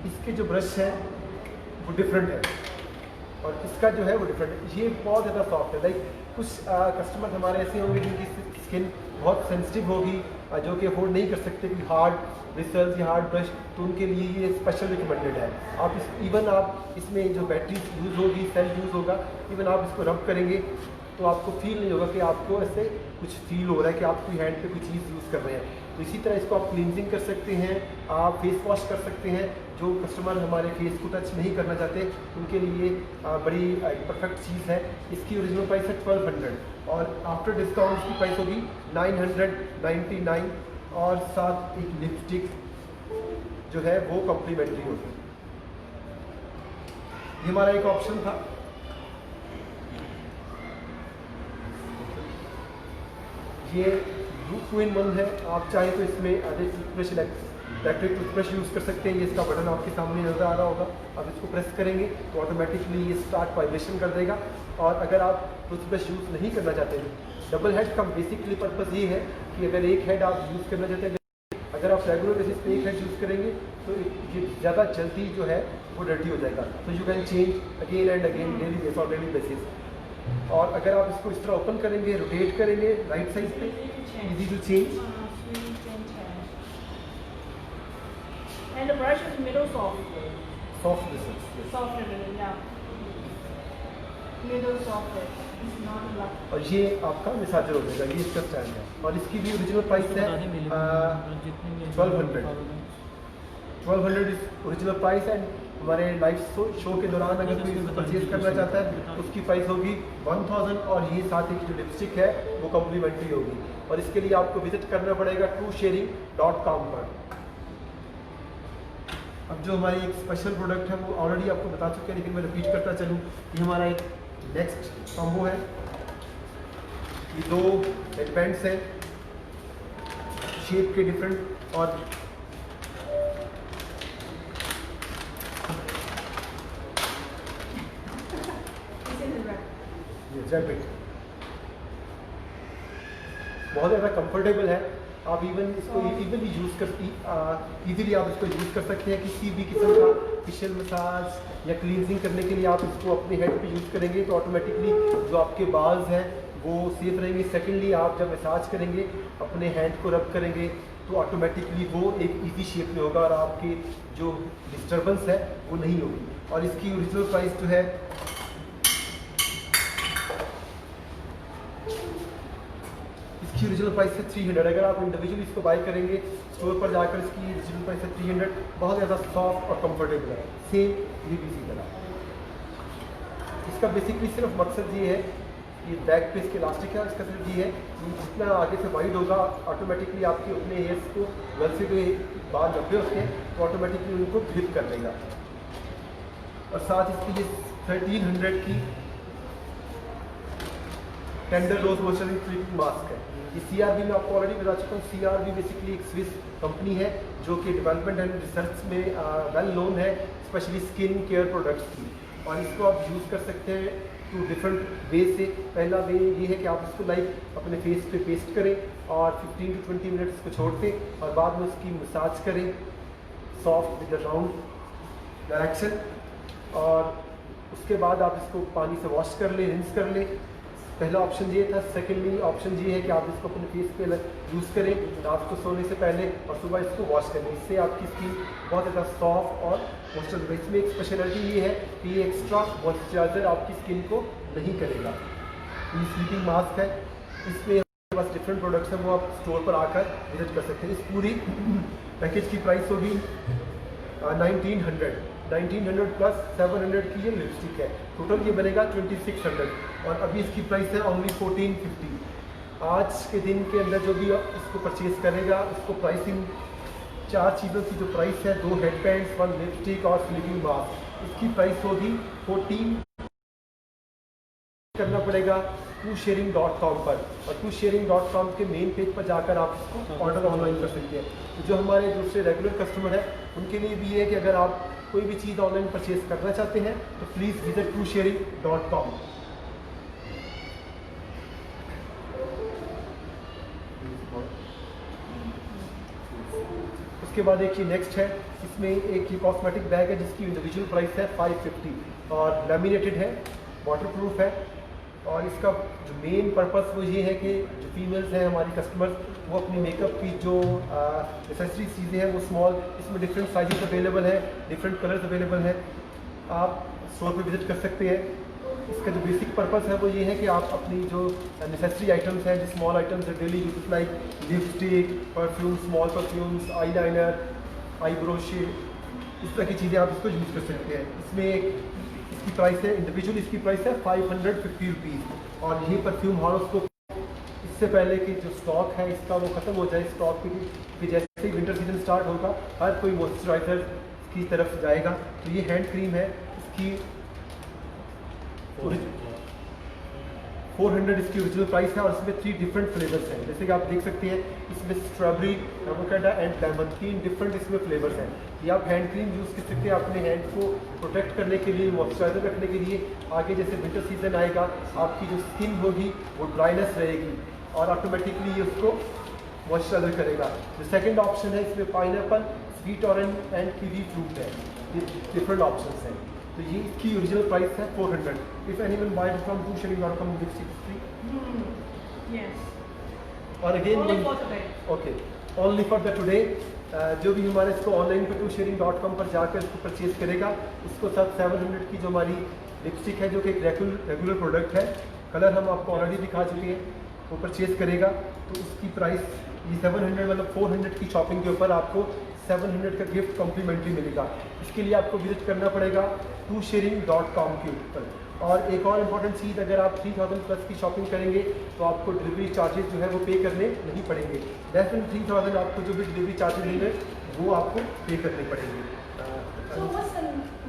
इसके जो ब्रश है वो डिफरेंट है और इसका जो है वो डिफरेंट है। ये बहुत ज़्यादा सॉफ्ट है। लाइक कुछ कस्टमर हमारे ऐसे होंगे जिनकी स्किन बहुत सेंसिटिव होगी, जो कि अफोर्ड नहीं कर सकते कि हार्ड ब्रिसल्स या हार्ड ब्रश, तो उनके लिए ये स्पेशल रिकमेंडेड है। आप इवन आप इसमें जो बैटरी यूज़ होगी, सेल यूज़ होगा, इवन आप इसको रब करेंगे तो आपको फील नहीं होगा कि आपको ऐसे कुछ फील हो रहा है कि आप कोई हैंड पे कोई चीज़ यूज़ कर रहे हैं। तो इसी तरह इसको आप क्लींजिंग कर सकते हैं, आप फेस वॉश कर सकते हैं। जो कस्टमर हमारे फेस को टच नहीं करना चाहते उनके लिए बड़ी परफेक्ट चीज़ है। इसकी ओरिजिनल प्राइस है 1200 और आफ्टर डिस्काउंट इसकी प्राइस होगी 999 और साथ एक लिपस्टिक जो है वो कम्प्लीमेंट्री होगी। ये हमारा एक ऑप्शन था। ये 2-in-1 है, आप चाहे तो इसमें इलेक्ट्रिक टूथब्रश यूज़ कर सकते हैं। ये इसका बटन आपके सामने नज़र आ रहा होगा, आप इसको प्रेस करेंगे तो ऑटोमेटिकली ये स्टार्ट वाइब्रेशन कर देगा। और अगर आप टूथब्रश यूज़ नहीं करना चाहते हैं, डबल हेड का बेसिकली पर्पज़ ये है कि अगर एक हेड आप यूज़ करना चाहते हैं, अगर आप रेगुलर बेसिस पे एक हेड यूज़ करेंगे तो ये ज़्यादा जल्दी जो है वो डर्टी हो जाएगा। तो you can change again and again daily base on daily basis. और अगर आप इसको इस तरह ओपन करेंगे, रोटेट करेंगे राइट साइड पे, easy to change. And the brush is middle soft. Soft bristles, Soft middle, yeah. Middle soft. It's not black. और ये आपका मिसाजर हो जाएगा, ये इसका स्टैंड है। और इसकी भी ओरिजिनल प्राइस है 1200 इज ओरिजिनल प्राइस। एंड हमारे लाइव शो के दौरान अगर कोई इसको परचेज करना चाहता है उसकी प्राइस होगी 1000 और ये साथ एक जो लिपस्टिक है वो कम्प्लीमेंट्री होगी। और इसके लिए आपको विजिट करना पड़ेगा TwoSharing.com पर। अब जो हमारी एक स्पेशल प्रोडक्ट है वो ऑलरेडी आपको बता चुके हैं, लेकिन मैं रिपीट करता चलूँ। ये हमारा एक नेक्स्ट कॉम्बो है। ये दो हेडबैंड्स हैं शेप के डिफरेंट, और This is red. ये जैकेट बहुत ज़्यादा कंफर्टेबल है। आप इवन इसको इजीली यूज़ कर इजीली आप इसको यूज़ कर सकते हैं। किसी भी किस्म का फेशियल मसाज या क्लींजिंग करने के लिए आप इसको अपने हेड पे यूज़ करेंगे तो ऑटोमेटिकली जो आपके बाल्स हैं वो सेफ रहेंगे। सेकेंडली आप जब मसाज करेंगे, अपने हैंड को रब करेंगे तो ऑटोमेटिकली वो एक इजी शेप में होगा और आपकी जो डिस्टर्बेंस है वो नहीं होगी। और इसकी ओरिजिनल प्राइस जो है इसकी ओरिजिनल प्राइस है 300। अगर आप इंडिविजुअली इसको बाय करेंगे स्टोर पर जाकर, इसकी ओरिजिनल प्राइस है 300। बहुत ज़्यादा सॉफ्ट और कंफर्टेबल है, सेम ये भी इसी तरह। इसका बेसिकली सिर्फ मकसद ये है, ये बैक पे इसके इलास्टिक है और इसका सिर्फ ये है कि जितना आगे से वाइड होगा ऑटोमेटिकली आपके अपने हेयर्स को वैसे जो बाल लंबे होते हैं तो ऑटोमेटिकली उनको ग्रिप कर देगा। और साथ इसकी ये 1300 की टेंडर रोज मॉइस्चराइजिंग स्लीपिंग मास्क है। ये CRB में आपको ऑलरेडी बता चुका हूँ। CRB बेसिकली एक स्विस कंपनी है जो कि डेवलपमेंट एंड रिसर्च में वेल नोन है, स्पेशली स्किन केयर प्रोडक्ट्स की। और इसको आप यूज़ कर सकते हैं टू डिफरेंट वे से। पहला वे ये है कि आप इसको लाइक अपने फेस पे पेस्ट करें और 15 to 20 मिनट्स को छोड़ दें और बाद में उसकी मसाज करें सॉफ्ट विद राउंड डायरेक्शन। और उसके बाद आप इसको पानी से वॉश कर लें, रिंस कर लें। पहला ऑप्शन ये था। सेकेंडली ऑप्शन ये है कि आप इसको अपने फेस पे यूज़ करें रात को सोने से पहले और सुबह इसको वॉश करें। इससे आपकी स्किन बहुत ज़्यादा सॉफ्ट और मॉइस्चराइजर। इसमें एक स्पेशलिटी ये है कि ये एक्स्ट्रा मॉइस्चराइजर आपकी स्किन को नहीं करेगा। ये स्लीपिंग मास्क है, इसमें हमारे पास डिफरेंट प्रोडक्ट्स हैं, वो आप स्टोर पर आकर विजिट कर सकते हैं। इस पूरी पैकेज की प्राइस होगी 1900 प्लस 700 की ये लिपस्टिक है। टोटल ये बनेगा 2600 और अभी इसकी प्राइस है ओनली 1450। आज के दिन के अंदर जो भी इसको परचेज करेगा उसको प्राइसिंग 4 चीज़ों की जो प्राइस है, 2 हेड बैंड्स, 1 लिपस्टिक और स्लीपिंग मास्क, इसकी प्राइस होगी 14 करना पड़ेगा TwoSharing.com पर। और TwoSharing.com के मेन पेज पर जाकर आप इसको ऑर्डर ऑनलाइन कर सकते हैं। तो जो हमारे दूसरे रेगुलर कस्टमर हैं उनके लिए भी ये है कि अगर आप कोई भी चीज़ ऑनलाइन परचेज करना चाहते हैं तो प्लीज़ विजिट TwoSharing.com। उसके बाद एक ये नेक्स्ट है, इसमें एक ये कॉस्मेटिक बैग है जिसकी इंडिविजुअल प्राइस है 550 और लैमिनेटेड है, वाटरप्रूफ है। और इसका जो मेन पर्पस वो ये है कि जो फीमेल्स हैं हमारी कस्टमर्स, वो अपनी मेकअप की जो एसेसरी चीज़ें हैं वो स्मॉल, इसमें डिफरेंट साइजेस अवेलेबल है, डिफरेंट कलर्स अवेलेबल हैं। आप स्टोर पे विजिट कर सकते हैं। इसका जो बेसिक पर्पस है वो ये है कि आप अपनी जो नेसेसरी आइटम्स हैं, जो स्मॉल आइटम्स है daily use like lipstick, perfume, small perfumes, eyeliner, eyebrow shade, इस तरह की चीज़ें आप इसको यूज़ कर सकते हैं। इसमें इसकी प्राइस है इंडिविजुअल, इसकी प्राइस है 550 रुपीज़। और ये परफ्यूम हॉरोस्कोप इससे पहले कि जो स्टॉक है इसका वो ख़त्म हो जाए, स्टॉक की जैसे ही विंटर सीजन स्टार्ट होगा हर कोई मॉइस्चराइजर की तरफ जाएगा। तो ये हैंड क्रीम है, इसकी 400 इसकी ओरिजिनल प्राइस है और इसमें 3 डिफरेंट फ्लेवर्स हैं। जैसे कि आप देख सकते हैं इसमें strawberry, avocado and lemon, 3 different इसमें फ्लेवर्स हैं। ये आप हैंड क्रीम यूज़ कर सकते हैं अपने हैंड को प्रोटेक्ट करने के लिए, मॉइस्चराइजर रखने के लिए। आगे जैसे विंटर सीजन आएगा आपकी जो स्किन होगी वो ड्राइनेस रहेगी और ऑटोमेटिकली ये उसको मॉइस्चराइजर करेगा। जो सेकेंड ऑप्शन है इसमें pineapple, sweet orange and kiwi fruit है। ये डिफरेंट ऑप्शन हैं। तो ये इसकी ओरिजिनल प्राइस है 400। If anyone buy from TwoSharing.com will free. Yes. और again Only for today. Okay, only for the today. जो भी हमारे इसको ऑनलाइन पे TwoSharing.com पर जाकर इसको परचेज करेगा उसको सब 700 की जो हमारी लिपस्टिक है जो कि एक रेगुलर प्रोडक्ट है, कलर हम आपको ऑलरेडी दिखा चुके हैं, वो परचेज करेगा तो उसकी प्राइस ये 700 मतलब 400 की शॉपिंग के ऊपर आपको 700 का गिफ्ट कॉम्प्लीमेंट्री मिलेगा। इसके लिए आपको विजिट करना पड़ेगा TwoSharing.com के ऊपर। और एक और इम्पॉर्टेंट चीज़, अगर आप 3000 प्लस की शॉपिंग करेंगे तो आपको डिलीवरी चार्जेस जो है वो पे करने नहीं पड़ेंगे। लेस देन 3000 आपको जो भी डिलीवरी चार्जेस देंगे वो आपको पे करने पड़ेंगे। So what's the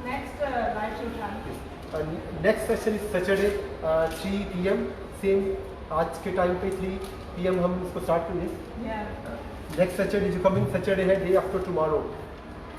next live show time? Next session is Saturday 3 PM, same आज के टाइम पे 3 PM हम इसको स्टार्ट करेंगे। Yeah. नेक्स्ट सैटरडे जो कमिंग सैटरडे है, डे आफ्टर टुमारो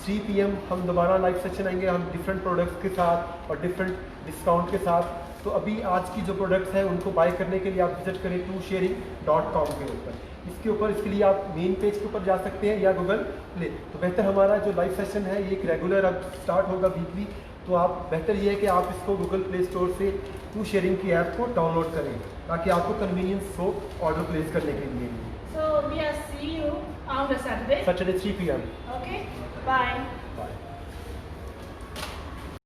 3 PM हम दोबारा लाइव सेशन आएंगे, हम डिफरेंट प्रोडक्ट्स के साथ और डिफरेंट डिस्काउंट के साथ। तो अभी आज की जो प्रोडक्ट्स हैं उनको बाय करने के लिए आप विजिट करें TwoSharing.com के ऊपर। इसके ऊपर इसके लिए आप मेन पेज के ऊपर जा सकते हैं या गूगल प्ले। तो बेहतर हमारा जो लाइव सेशन है ये एक रेगुलर अब स्टार्ट होगा वीकली, तो आप बेहतर ये है कि आप इसको गूगल प्ले स्टोर से TwoSharing की ऐप को डाउनलोड करें ताकि आपको कन्वीनियंस हो ऑर्डर प्लेस करने के लिए। So we are see you on the Saturday. Saturday 3 PM। Okay. Bye.